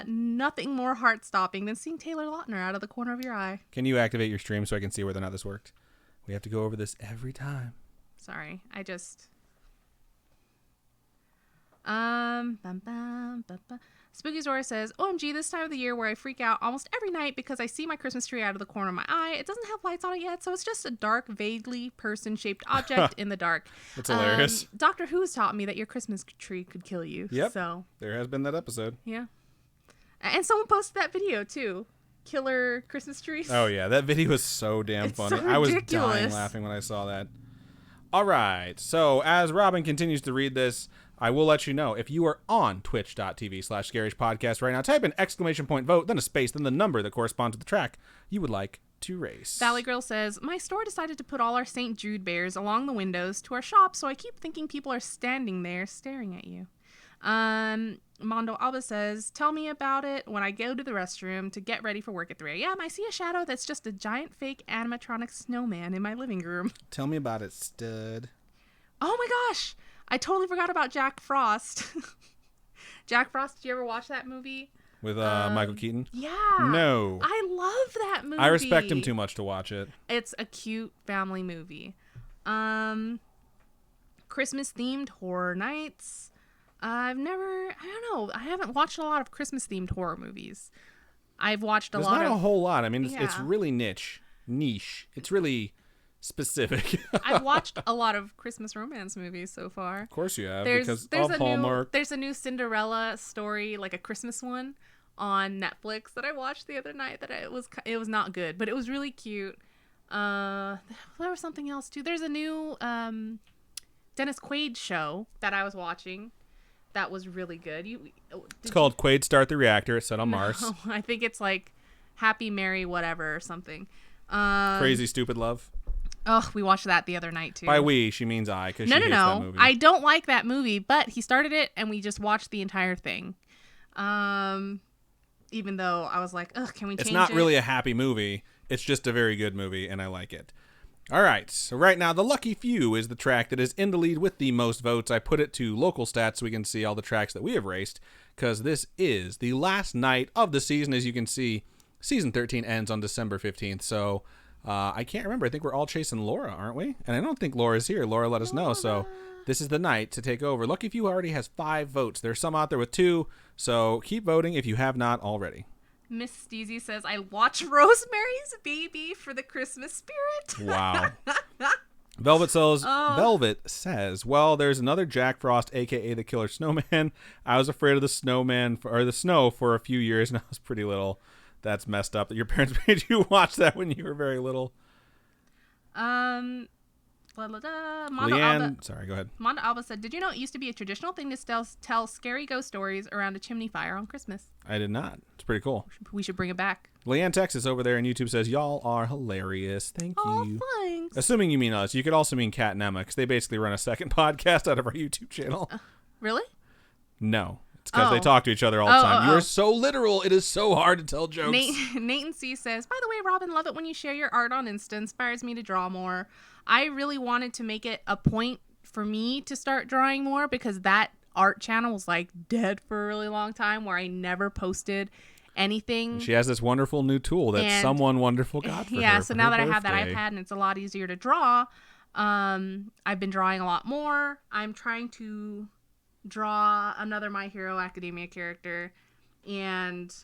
Nothing more heart-stopping than seeing Taylor Lautner out of the corner of your eye. Can you activate your stream so I can see whether or not this worked? We have to go over this every time. Sorry, I just... Spooky Zora says, OMG, this time of the year where I freak out almost every night because I see my Christmas tree out of the corner of my eye. It doesn't have lights on it yet, so it's just a dark, vaguely person-shaped object in the dark. That's hilarious. Doctor Who has taught me that your Christmas tree could kill you. Yep. So There has been that episode. yeah. And someone posted that video, too. Killer Christmas trees. Oh, yeah. That video was so damn It's funny. so I was ridiculous. dying laughing when I saw that. All right. So as Robin continues to read this, I will let you know, if you are on twitch.tv/scarishpodcast right now, type in !vote, then a space, then the number that corresponds to the track you would like to race. Valley Girl says, my store decided to put all our St. Jude bears along the windows to our shop, so I keep thinking people are standing there staring at you. Mondo Alba says, tell me about it when I go to the restroom to get ready for work at 3 a.m. I see a shadow that's just a giant fake animatronic snowman in my living room. Tell me about it, stud. Oh my gosh! I totally forgot about Jack Frost. Jack Frost, did you ever watch that movie? With Michael Keaton? Yeah. No. I love that movie. I respect him too much to watch it. It's a cute family movie. Christmas themed horror nights. I haven't watched a lot of Christmas themed horror movies. I've watched There's lot not of a whole lot. I mean, it's Yeah. really niche. It's really specific. I've watched a lot of Christmas romance movies so far. Of course you have, There's because a of Hallmark. there's a new Cinderella story, like a Christmas one on Netflix that I watched the other night that it was not good, but it was really cute. There was something else too. There's a new Dennis Quaid show that I was watching that was really good. It's called Quaid Start the Reactor. It's set on Mars. I think it's like Happy Merry whatever or something. Crazy Stupid Love. Oh, we watched that the other night too. By we, she means I, because she hates that movie. I don't like that movie, but he started it and we just watched the entire thing. Even though I was like, ugh, can we change it? It's not really a happy movie. It's just a very good movie, and I like it. All right, so right now, The Lucky Few is the track that is in the lead with the most votes. I put it to local stats so we can see all the tracks that we have raced, because this is the last night of the season. As you can see, Season 13 ends on December 15th, so I can't remember. I think we're all chasing Laura, aren't we? And I don't think Laura's here. Laura let us know, so this is the night to take over. Lucky Few already has 5 votes. There's some out there with 2, so keep voting if you have not already. Miss Steezy says, I watch Rosemary's Baby for the Christmas spirit. Wow. Velvet says, well, there's another Jack Frost, a.k.a. the Killer Snowman. I was afraid of the snow for a few years, and I was pretty little. That's messed up that your parents made you watch that when you were very little. Leanne, sorry, go ahead. Mondo Alba said, did you know it used to be a traditional thing to tell scary ghost stories around a chimney fire on Christmas? I did not. It's pretty cool. We should bring it back. Leanne Texas over there on YouTube says, y'all are hilarious. Thank you. Oh, thanks. Assuming you mean us. You could also mean Kat and Emma, because they basically run a second podcast out of our YouTube channel. Really? No. It's because they talk to each other all the time. You are so literal. It is so hard to tell jokes. Nathan C says, by the way, Robin, love it when you share your art on Insta. Inspires me to draw more. I really wanted to make it a point for me to start drawing more because that art channel was like dead for a really long time where I never posted anything. She has this wonderful new tool that someone wonderful got for her. Yeah, so now that I have that birthday. iPad and it's a lot easier to draw, I've been drawing a lot more. I'm trying to draw another My Hero Academia character, and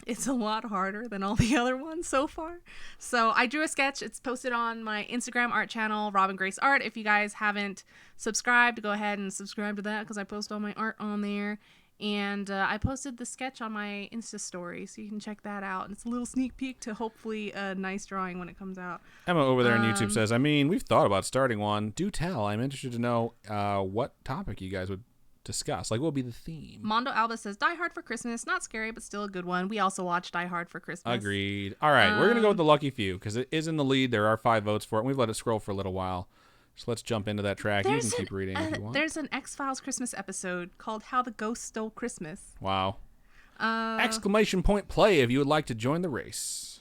It's a lot harder than all the other ones so far. So I drew a sketch. It's posted on my Instagram art channel, Robin Grace Art. If you guys haven't subscribed, go ahead and subscribe to that because I post all my art on there. And I posted the sketch on my Insta story, so you can check that out. And it's a little sneak peek to hopefully a nice drawing when it comes out. Emma over there on YouTube says, I mean, we've thought about starting one. Do tell. I'm interested to know what topic you guys would discuss. Like, what would be the theme? Mondo Alba says, Die Hard for Christmas. Not scary, but still a good one. We also watched Die Hard for Christmas. Agreed. All right, we're going to go with the lucky few because it is in the lead. There are 5 votes for it. And we've let it scroll for a little while. So let's jump into that track. You can keep reading if you want. There's an X-Files Christmas episode called How the Ghost Stole Christmas. Wow. Exclamation point play if you would like to join the race.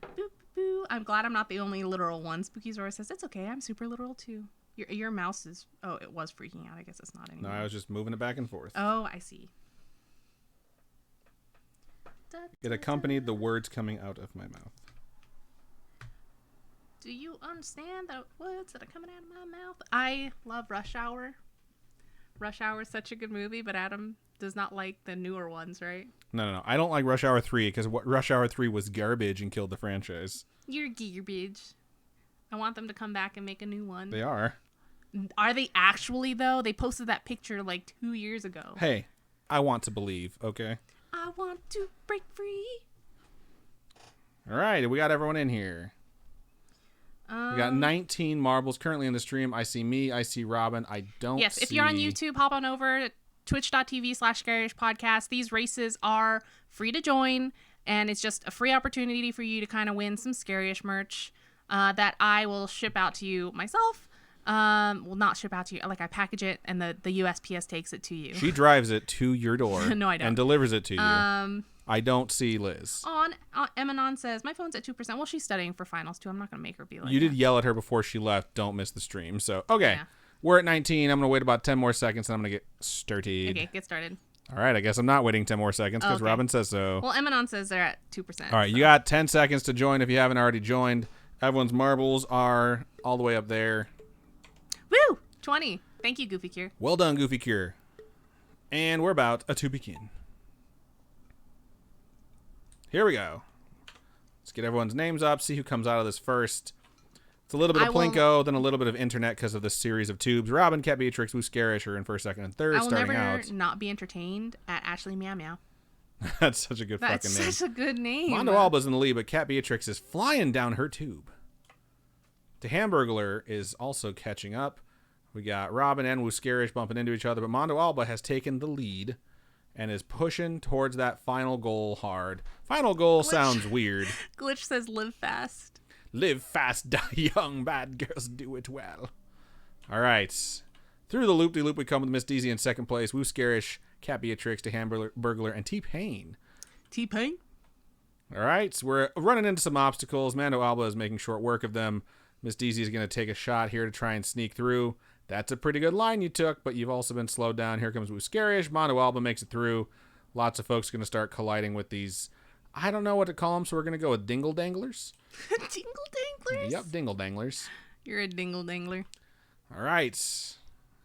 Boop, boop. I'm glad I'm not the only literal one. Spooky Zora says, it's okay. I'm super literal too. Your mouse is... Oh, it was freaking out. I guess it's not anymore. No, I was just moving it back and forth. Oh, I see. It accompanied the words coming out of my mouth. Do you understand the words that are coming out of my mouth? I love Rush Hour. Rush Hour is such a good movie, but Adam does not like the newer ones, right? No. I don't like Rush Hour 3 because Rush Hour 3 was garbage and killed the franchise. You're garbage. I want them to come back and make a new one. They are. Are they actually, though? They posted that picture like 2 years ago. Hey, I want to believe, okay? I want to break free. All right, we got everyone in here. We got 19 marbles currently in the stream. I see me. I see Robin. I don't Yes, if you're on YouTube, hop on over to twitch.tv/Scarish podcast. These races are free to join, and it's just a free opportunity for you to kind of win some Scarish merch that I will ship out to you myself. Well, not ship out to you. Like, I package it, and the USPS takes it to you. She drives it to your door. No, I don't. And delivers it to you. I don't see Liz. Emanon says, my phone's at 2%. Well, she's studying for finals, too. I'm not going to make her be like You that. did yell at her before she left. Don't miss the stream. So, okay. Yeah. We're at 19. I'm going to wait about 10 more seconds, and I'm going to get started. Okay, get started. All right. I guess I'm not waiting 10 more seconds because Okay. Robin says so. Well, Emanon says they're at 2%. All right. You got 10 seconds to join if you haven't already joined. Everyone's marbles are all the way up there. Woo! 20. Thank you, Goofy Cure. Well done, Goofy Cure. And we're about to begin. Here we go. Let's get everyone's names up, see who comes out of this first. It's a little bit of Plinko, then a little bit of internet because of this series of tubes. Robin, Cat Beatrix, Woo Scarish are in first, second, and third, I will starting never out. not be entertained at Ashley Meow Meow. That's such a good That's fucking name. such a good name. Mondo Alba's in the lead, but Cat Beatrix is flying down her tube. The Hamburglar is also catching up. We got Robin and Woo Scarish bumping into each other, but Mondo Alba has taken the lead and is pushing towards that final goal hard. Final goal sounds weird. Glitch says live fast. Live fast, die young, bad girls do it well. All right. Through the loop-de-loop, we come with Miss Deezy in second place. Woo Scarish, Cat Beatrix, to Hamburglar, and T-Pain. T-Pain? All right. So we're running into some obstacles. Mondo Alba is making short work of them. Miss Deezy is going to take a shot here to try and sneak through. That's a pretty good line you took, but you've also been slowed down. Here comes Woo Scarish. Mondo Alba makes it through. Lots of folks are going to start colliding with these. I don't know what to call them, so we're going to go with dingle danglers. Dingle danglers? Yep, dingle danglers. You're a dingle dangler. All right.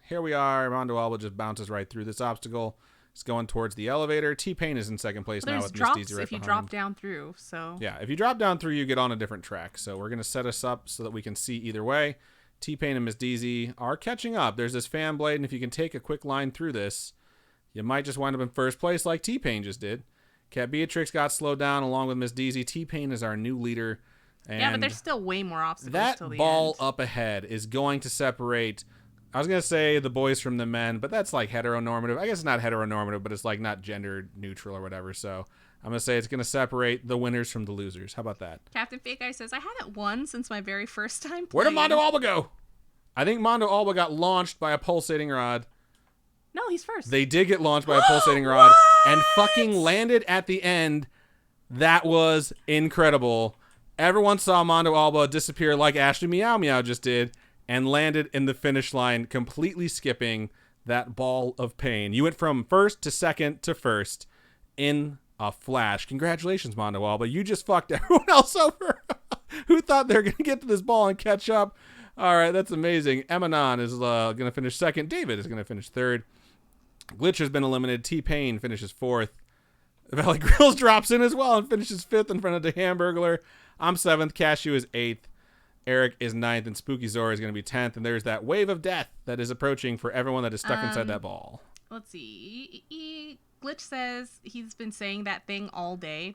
Here we are. Mondo Alba just bounces right through this obstacle. It's going towards the elevator. T-Pain is in second place now with Miss Deezy right if you behind drop him. down through, so... Yeah, if you drop down through, you get on a different track. So we're going to set us up so that we can see either way. T-Pain and Miss Deezy are catching up. There's this fan blade, and if you can take a quick line through this, you might just wind up in first place like T-Pain just did. Cat Beatrix got slowed down along with Miss Deezy. T-Pain is our new leader. And yeah, but there's still way more obstacles till that the ball end. up ahead is going to separate... I was going to say the boys from the men, but that's like heteronormative. I guess it's not heteronormative, but it's like not gender neutral or whatever. So I'm going to say it's going to separate the winners from the losers. How about that? Captain Fake Eye says, I haven't won since my very first time playing. Where did Mondo Alba go? I think Mondo Alba got launched by a pulsating rod. No, he's first. They did get launched by a pulsating rod and fucking landed at the end. That was incredible. Everyone saw Mondo Alba disappear like Ashley Meow Meow just did and landed in the finish line, completely skipping that ball of pain. You went from first to second to first in a flash. Congratulations, Mondo Alba. You just fucked everyone else over who thought they were going to get to this ball and catch up. All right, that's amazing. Emanon is going to finish second. David is going to finish third. Glitch has been eliminated. T-Pain finishes fourth. Valley Grills drops in as well and finishes 5th in front of the Hamburglar. I'm 7th. Cashew is 8th. Eric is 9th, and Spooky Zora is going to be 10th. And there's that wave of death that is approaching for everyone that is stuck inside that ball. Let's see. Glitch says he's been saying that thing all day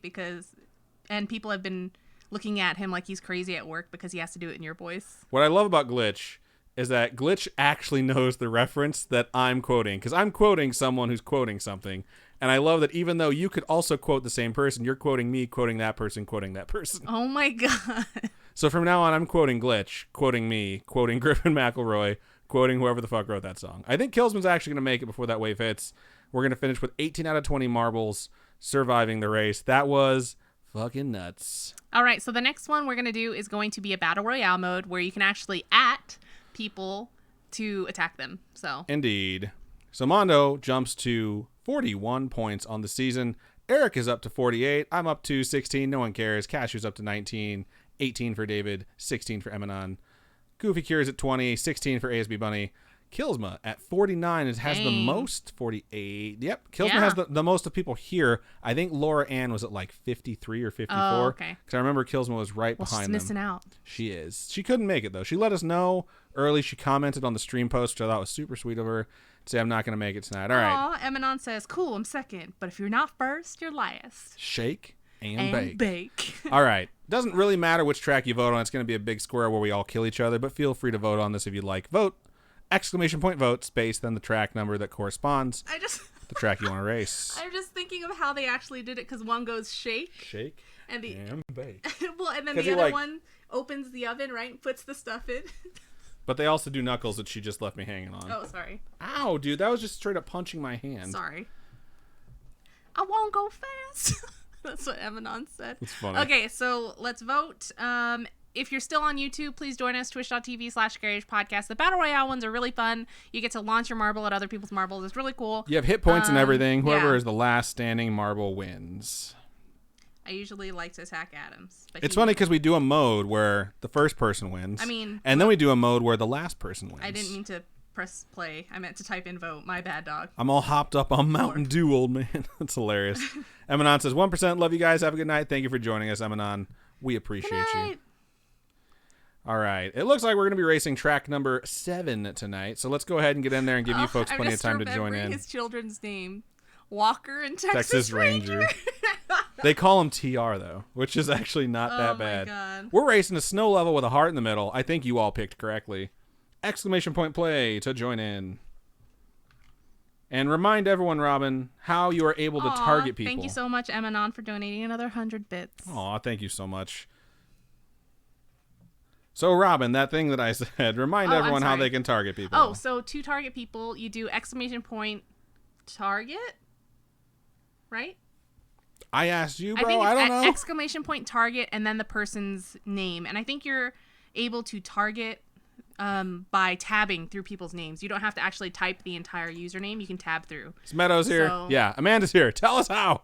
and people have been looking at him like he's crazy at work because he has to do it in your voice. What I love about Glitch is that Glitch actually knows the reference that I'm quoting, because I'm quoting someone who's quoting something. And I love that even though you could also quote the same person, you're quoting me, quoting that person, quoting that person. Oh my God. So from now on, I'm quoting Glitch, quoting me, quoting Griffin McElroy, quoting whoever the fuck wrote that song. I think Killsman's actually going to make it before that wave hits. We're going to finish with 18 out of 20 marbles, surviving the race. That was fucking nuts. All right, so the next one we're going to do is going to be a Battle Royale mode where you can actually at people to attack them. So Indeed. So Mondo jumps to 41 points on the season. Eric is up to 48. I'm up to 16. No one cares. Cashew's up to 19. 18 for David. 16 for Emanon. Goofy Cure is at 20. 16 for ASB Bunny. Kilsma at 49 has the most. 48. Yep. Kilsma has the most of people here. I think Laura Ann was at like 53 or 54. Oh, okay. Because I remember Kilsma was right behind them. She's missing out. She is. She couldn't make it, though. She let us know early. She commented on the stream post, which I thought was super sweet of her. Say, I'm not going to make it tonight. All right. Emanon says, cool, I'm second. But if you're not first, you're last. Shake and bake. All right. Doesn't really matter which track you vote on. It's going to be a big square where we all kill each other. But feel free to vote on this if you'd like. Vote. ! Vote space, then the track number that corresponds to the track you want to race. I'm just thinking of how they actually did it, because one goes shake and bake. Well, and then the other one opens the oven, right, and puts the stuff in. But they also do knuckles that she just left me hanging on. Oh, sorry. Ow, dude, that was just straight up punching my hand. Sorry. I won't go fast. That's what Emanon said. It's funny. Okay, so let's vote. If you're still on YouTube, please join us, twitch.tv/ScaryishPodcast. The Battle Royale ones are really fun. You get to launch your marble at other people's marbles. It's really cool. You have hit points and everything. Whoever is the last standing marble wins. I usually like to attack Adams. But it's funny because we do a mode where the first person wins. And then we do a mode where the last person wins. I didn't mean to press play. I meant to type in vote. My bad, dog. I'm all hopped up on Mountain Dew, old man. That's hilarious. Emanon says, 1%. Love you guys. Have a good night. Thank you for joining us, Emanon. We appreciate you. All right. It looks like we're going to be racing track number 7 tonight. So let's go ahead and get in there and give you folks plenty of time to join in. His children's name. Walker and Texas Ranger. They call him TR, though, which is actually not that bad. God. We're racing a snow level with a heart in the middle. I think you all picked correctly. ! Play to join in. And remind everyone, Robin, how you are able to target people. Thank you so much, Emanon, for donating another 100 bits. Aw, thank you so much. So, Robin, that thing that I said, remind everyone how they can target people. Oh, so to target people, you do ! Target? Right? I asked you, bro. I don't know. ! Target and then the person's name. And I think you're able to target by tabbing through people's names. You don't have to actually type the entire username. You can tab through. Is Meadows here? Yeah, Amanda's here. Tell us how. !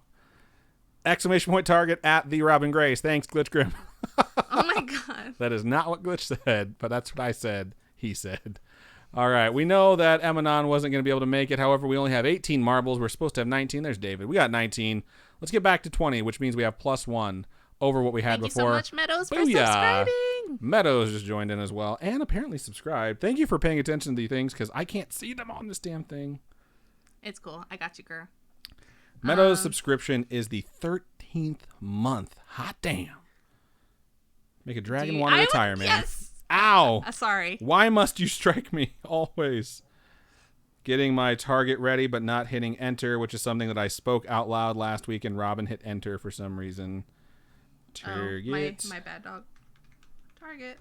Target at the Robin Grace. Thanks, Glitch Grim. Oh my God. That is not what Glitch said, but that's what I said. He said. All right. We know that Emanon wasn't going to be able to make it. However, we only have 18 marbles. We're supposed to have 19. There's David. We got 19. Let's get back to 20, which means we have +1 over what we had before. Thank you so much, Meadows, for subscribing. Meadows just joined in as well and apparently subscribed. Thank you for paying attention to the things because I can't see them on this damn thing. It's cool. I got you, girl. Meadows' subscription is the 13th month. Hot damn. Make a dragon one at a time, man. Yes. Ow. Sorry. Why must you strike me always? Getting my target ready, but not hitting enter, which is something that I spoke out loud last week, and Robin hit enter for some reason. Target. My bad, dog. Target.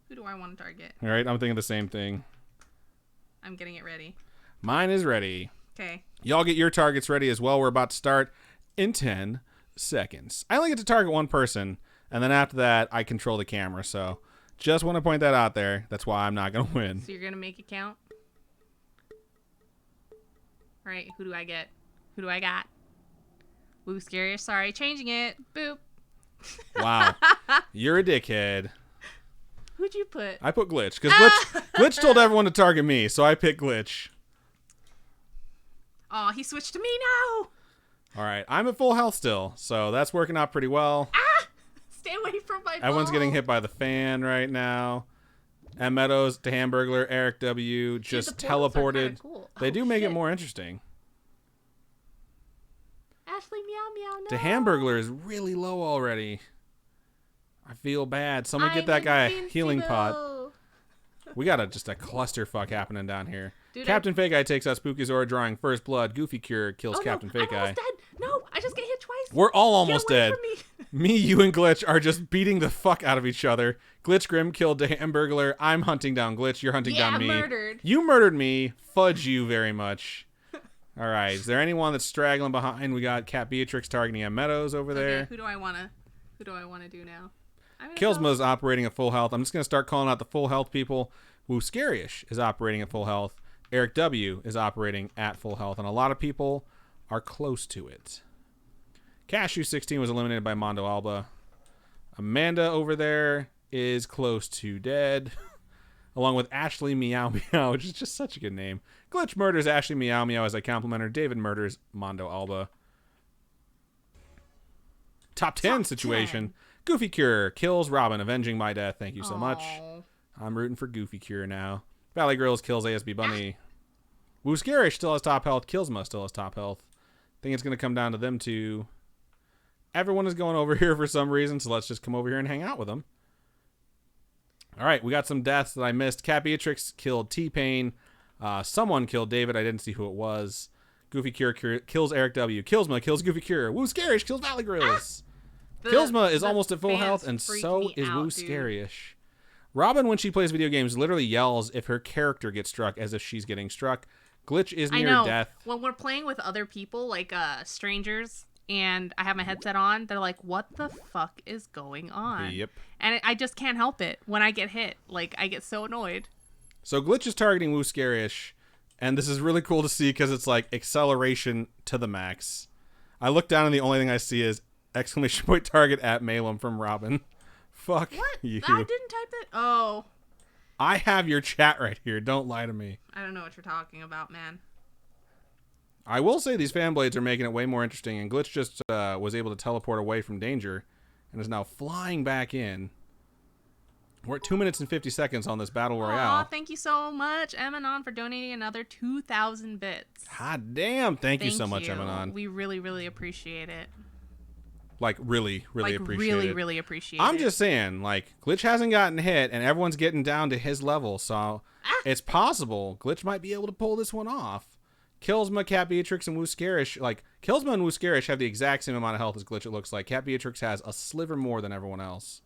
Who do I want to target? All right, I'm thinking the same thing. I'm getting it ready. Mine is ready. Okay. Y'all get your targets ready as well. We're about to start in 10 seconds. I only get to target one person, and then after that, I control the camera. So just want to point that out there. That's why I'm not going to win. So you're going to make it count? All right, who do I get? Who do I got? Woo, scary. Sorry, changing it. Boop. Wow. You're a dickhead. Who'd you put? I put Glitch, because Glitch told everyone to target me, so I picked Glitch. Oh, he switched to me now. All right, I'm at full health still, so that's working out pretty well. Ah! Stay away from my Everyone's ball. getting hit by the fan right now. M Meadows to Hamburglar, Eric W. just the portals are teleported. kinda cool. They Oh, do make it shit. more interesting. Ashley, meow, meow, no. The Hamburglar is really low already. I feel bad. Someone get I'm that guy a healing pot. invincible. We got just a clusterfuck happening down here. Dude, Captain Fake Eye takes out Spooky Zora, drawing first blood. Goofy Cure kills Oh, Captain no, Fake I'm Eye. almost dead. No, I just get hit twice. We're all Get almost away dead. from me. Me, you, and Glitch are just beating the fuck out of each other. Glitch Grim killed the Hamburglar. I'm hunting down Glitch. You're hunting down me. Murdered. You murdered me. Fudge you very much. All right. Is there anyone that's straggling behind? We got Cat Beatrix targeting M Meadows over there. Okay, who do I wanna do now? Killsma's operating at full health. I'm just gonna start calling out the full health people. Woo Scaryish is operating at full health. Eric W is operating at full health, and a lot of people are close to it. Cashew 16 was eliminated by Mondo Alba. Amanda over there is close to dead, along with Ashley Meow Meow, which is just such a good name. Glitch murders Ashley Meow Meow as I compliment her. David murders Mondo Alba. Top 10 situation. 10. Goofy Cure kills Robin, avenging my death. Thank you so much. Aw. I'm rooting for Goofy Cure now. Valley Grills kills ASB Bunny. Woo Scarish still has top health. Killsma still has top health. I think it's going to come down to them two. Everyone is going over here for some reason, so let's just come over here and hang out with them. All right, we got some deaths that I missed. Cat Beatrix killed T-Pain. Someone killed David. I didn't see who it was. Goofy Cure kills Eric W. Killsma kills Goofy Cure. Woo Scarish kills Valley Grills. Killsma is almost at full health, and so is Woo Scarish. Robin, when she plays video games, literally yells if her character gets struck as if she's getting struck. Glitch is near death. When we're playing with other people, like strangers, and I have my headset on, they're like, what the fuck is going on? Yep. And I just can't help it when I get hit. Like, I get so annoyed. So Glitch is targeting Woo Scarish, and this is really cool to see because it's like acceleration to the max. I look down and the only thing I see is exclamation point target at Malum from Robin. Fuck What? you. I didn't type it? Oh. I have your chat right here. Don't lie to me. I don't know what you're talking about, man. I will say these fan blades are making it way more interesting, and Glitch just was able to teleport away from danger and is now flying back in. We're at 2 minutes and 50 seconds on this battle royale. Aw, thank you so much, Emanon, for donating another 2,000 bits. Hot damn. Thank you so much, you. Emanon. We really, really appreciate it. Like, really, really appreciate it. Really, really appreciate it. I'm just saying, like, Glitch hasn't gotten hit, and everyone's getting down to his level, so it's possible Glitch might be able to pull this one off. Killsma, Cat Beatrix, and Woo Scarish, like, Killsma and Woo Scarish have the exact same amount of health as Glitch, it looks like. Cat Beatrix has a sliver more than everyone else.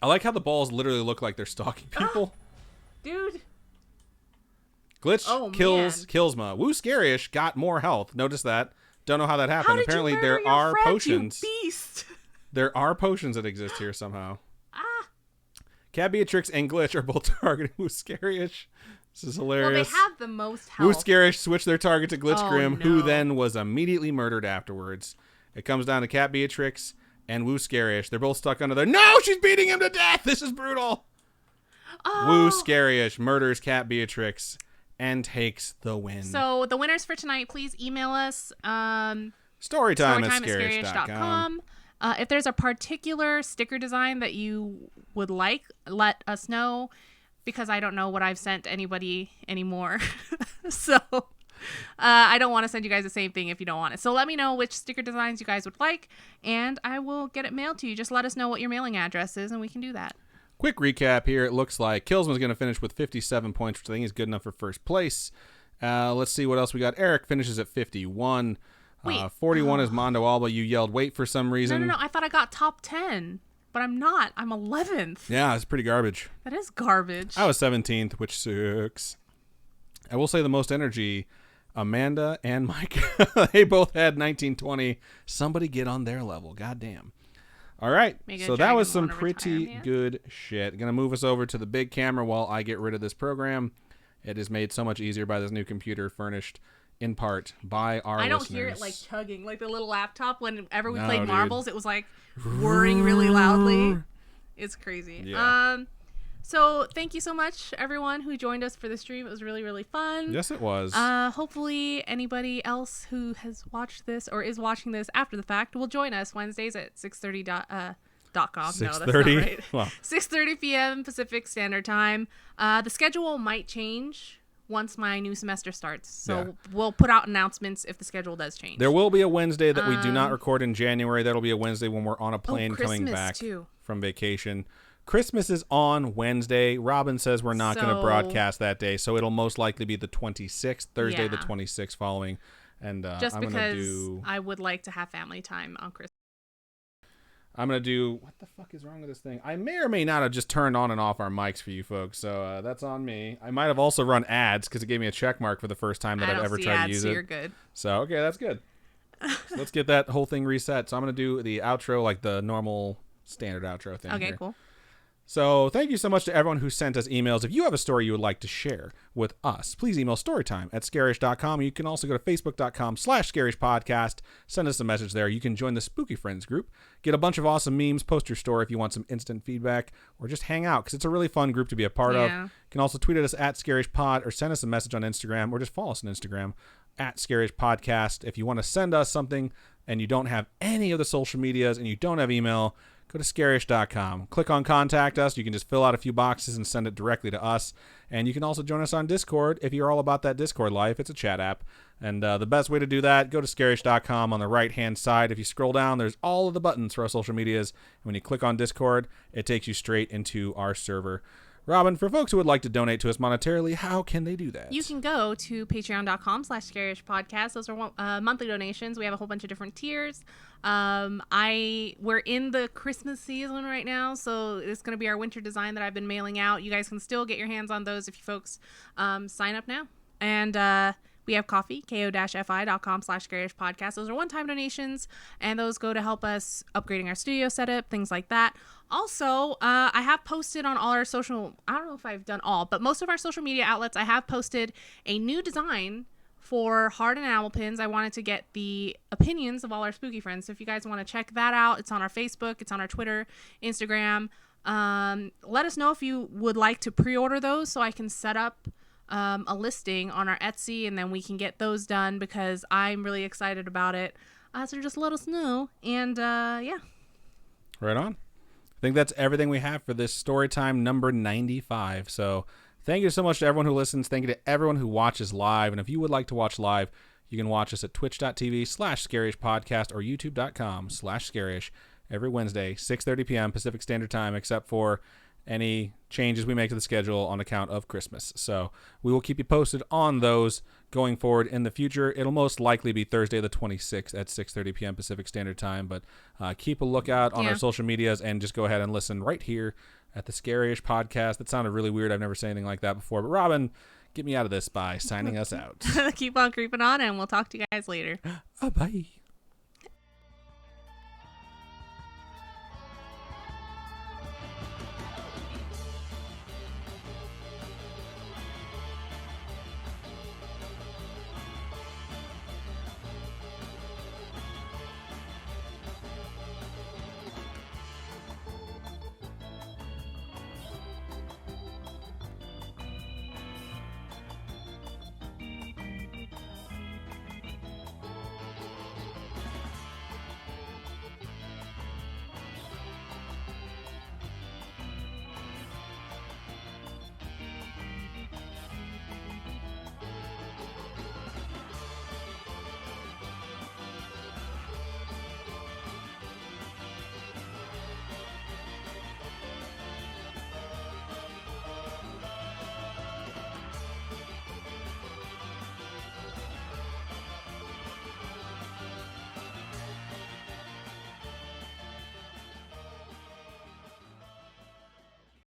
I like how the balls literally look like they're stalking people. Dude. Glitch kills man. Killsma. Woo Scarish got more health. Notice that. Don't know how that happened. How did Apparently you murder there your are friend, potions. You beast. There are potions that exist here somehow. Ah. Cat Beatrix and Glitch are both targeting Woo Scarish. This is hilarious. Well, they have the most Woo health. Scarish switched their target to Glitch Oh, Grim, who no. then was immediately murdered afterwards. It comes down to Cat Beatrix and Woo Scarish. They're both stuck under there. No, she's beating him to death. This is brutal. Oh. Woo Scarish murders Cat Beatrix and takes the win. So the winners for tonight, please email us. Storytime at storytime@scarish.com. scarish.com. If there's a particular sticker design that you would like, let us know, because I don't know what I've sent anybody anymore. So I don't want to send you guys the same thing if you don't want it. So let me know which sticker designs you guys would like, and I will get it mailed to you. Just let us know what your mailing address is, and we can do that. Quick recap here. It looks like Killsman's going to finish with 57 points, which I think is good enough for first place. Let's see what else we got. Eric finishes at 51. Wait. 41 is Mondo Alba. You yelled wait for some reason. No. I thought I got top 10, but I'm not. I'm 11th. Yeah, it's pretty garbage. That is garbage. I was 17th, which sucks. I will say the most energy, Amanda and Mike. They both had 1920. Somebody get on their level. Goddamn. All right. Mega So that was Dragon some wanna retire pretty man? good shit. Going to move us over to the big camera while I get rid of this program. It is made so much easier by this new computer furnished in part by our I don't listeners. hear it like chugging, like the little laptop. Whenever we No, played dude. marbles, it was like whirring really loudly. It's crazy. Yeah. So thank you so much, everyone who joined us for the stream. It was really, really fun. Yes, it was. Hopefully anybody else who has watched this or is watching this after the fact will join us Wednesdays at 6:30 .com. 6:30. No, that's not right. Well, 6:30 p.m. Pacific Standard Time. The schedule might change once my new semester starts. So we'll put out announcements if the schedule does change. there will be a Wednesday that we do not record in January. That'll be a Wednesday when we're on a plane coming back from vacation. Christmas is on Wednesday. Robin says we're not going to broadcast that day, so it'll most likely be the 26th, Thursday the 26th following. And just I'm because I would like to have family time on Christmas. I'm going to do... What the fuck is wrong with this thing? I may or may not have just turned on and off our mics for you folks, so that's on me. I might have also run ads because it gave me a check mark for the first time that I've ever tried to use it. You're good. So, okay, that's good. So let's get that whole thing reset. So I'm going to do the outro, like the normal standard outro thing. Okay, here. cool. So thank you so much to everyone who sent us emails. If you have a story you would like to share with us, please email storytime@scarish.com. You can also go to facebook.com/scarishpodcast. Send us a message there. You can join the Spooky Friends group, get a bunch of awesome memes, post your story if you want some instant feedback, or just hang out because it's a really fun group to be a part of. You can also tweet at us @scarishpod or send us a message on Instagram or just follow us on Instagram @scarishpodcast. If you want to send us something and you don't have any of the social medias and you don't have email, go to scarish.com. Click on Contact Us. You can just fill out a few boxes and send it directly to us. And you can also join us on Discord if you're all about that Discord life. It's a chat app. And the best way to do that, go to scarish.com on the right-hand side. If you scroll down, there's all of the buttons for our social medias. And when you click on Discord, it takes you straight into our server. Robin, for folks who would like to donate to us monetarily, how can they do that? You can go to patreon.com/scarishpodcast. Those are monthly donations. We have a whole bunch of different tiers. We're in the Christmas season right now, so it's going to be our winter design that I've been mailing out. You guys can still get your hands on those if you folks sign up now. And we have coffee, ko-fi.com/scarishpodcast. Those are one-time donations, and those go to help us upgrading our studio setup, things like that. Also, I have posted on all our social, I don't know if I've done all, but most of our social media outlets, I have posted a new design for heart and enamel pins. I wanted to get the opinions of all our spooky friends. So if you guys want to check that out, it's on our Facebook, it's on our Twitter, Instagram. Let us know if you would like to pre-order those so I can set up a listing on our Etsy, and then we can get those done because I'm really excited about it. So just let us know. And yeah. Right on. I think that's everything we have for this Storytime number 95. So thank you so much to everyone who listens. Thank you to everyone who watches live. And if you would like to watch live, you can watch us at twitch.tv/scarishpodcast or youtube.com/scarish every Wednesday, 6:30 p.m. Pacific Standard Time, except for any changes we make to the schedule on account of Christmas. So we will keep you posted on those going forward in the future. It'll most likely be Thursday the 26th at 6:30 p.m. Pacific Standard Time, but keep a lookout on our social medias and just go ahead and listen right here at the Scarish Podcast. That sounded really weird. I've never said anything like that before, but Robin, get me out of this by signing us out. Keep on creeping on, and we'll talk to you guys later. Bye.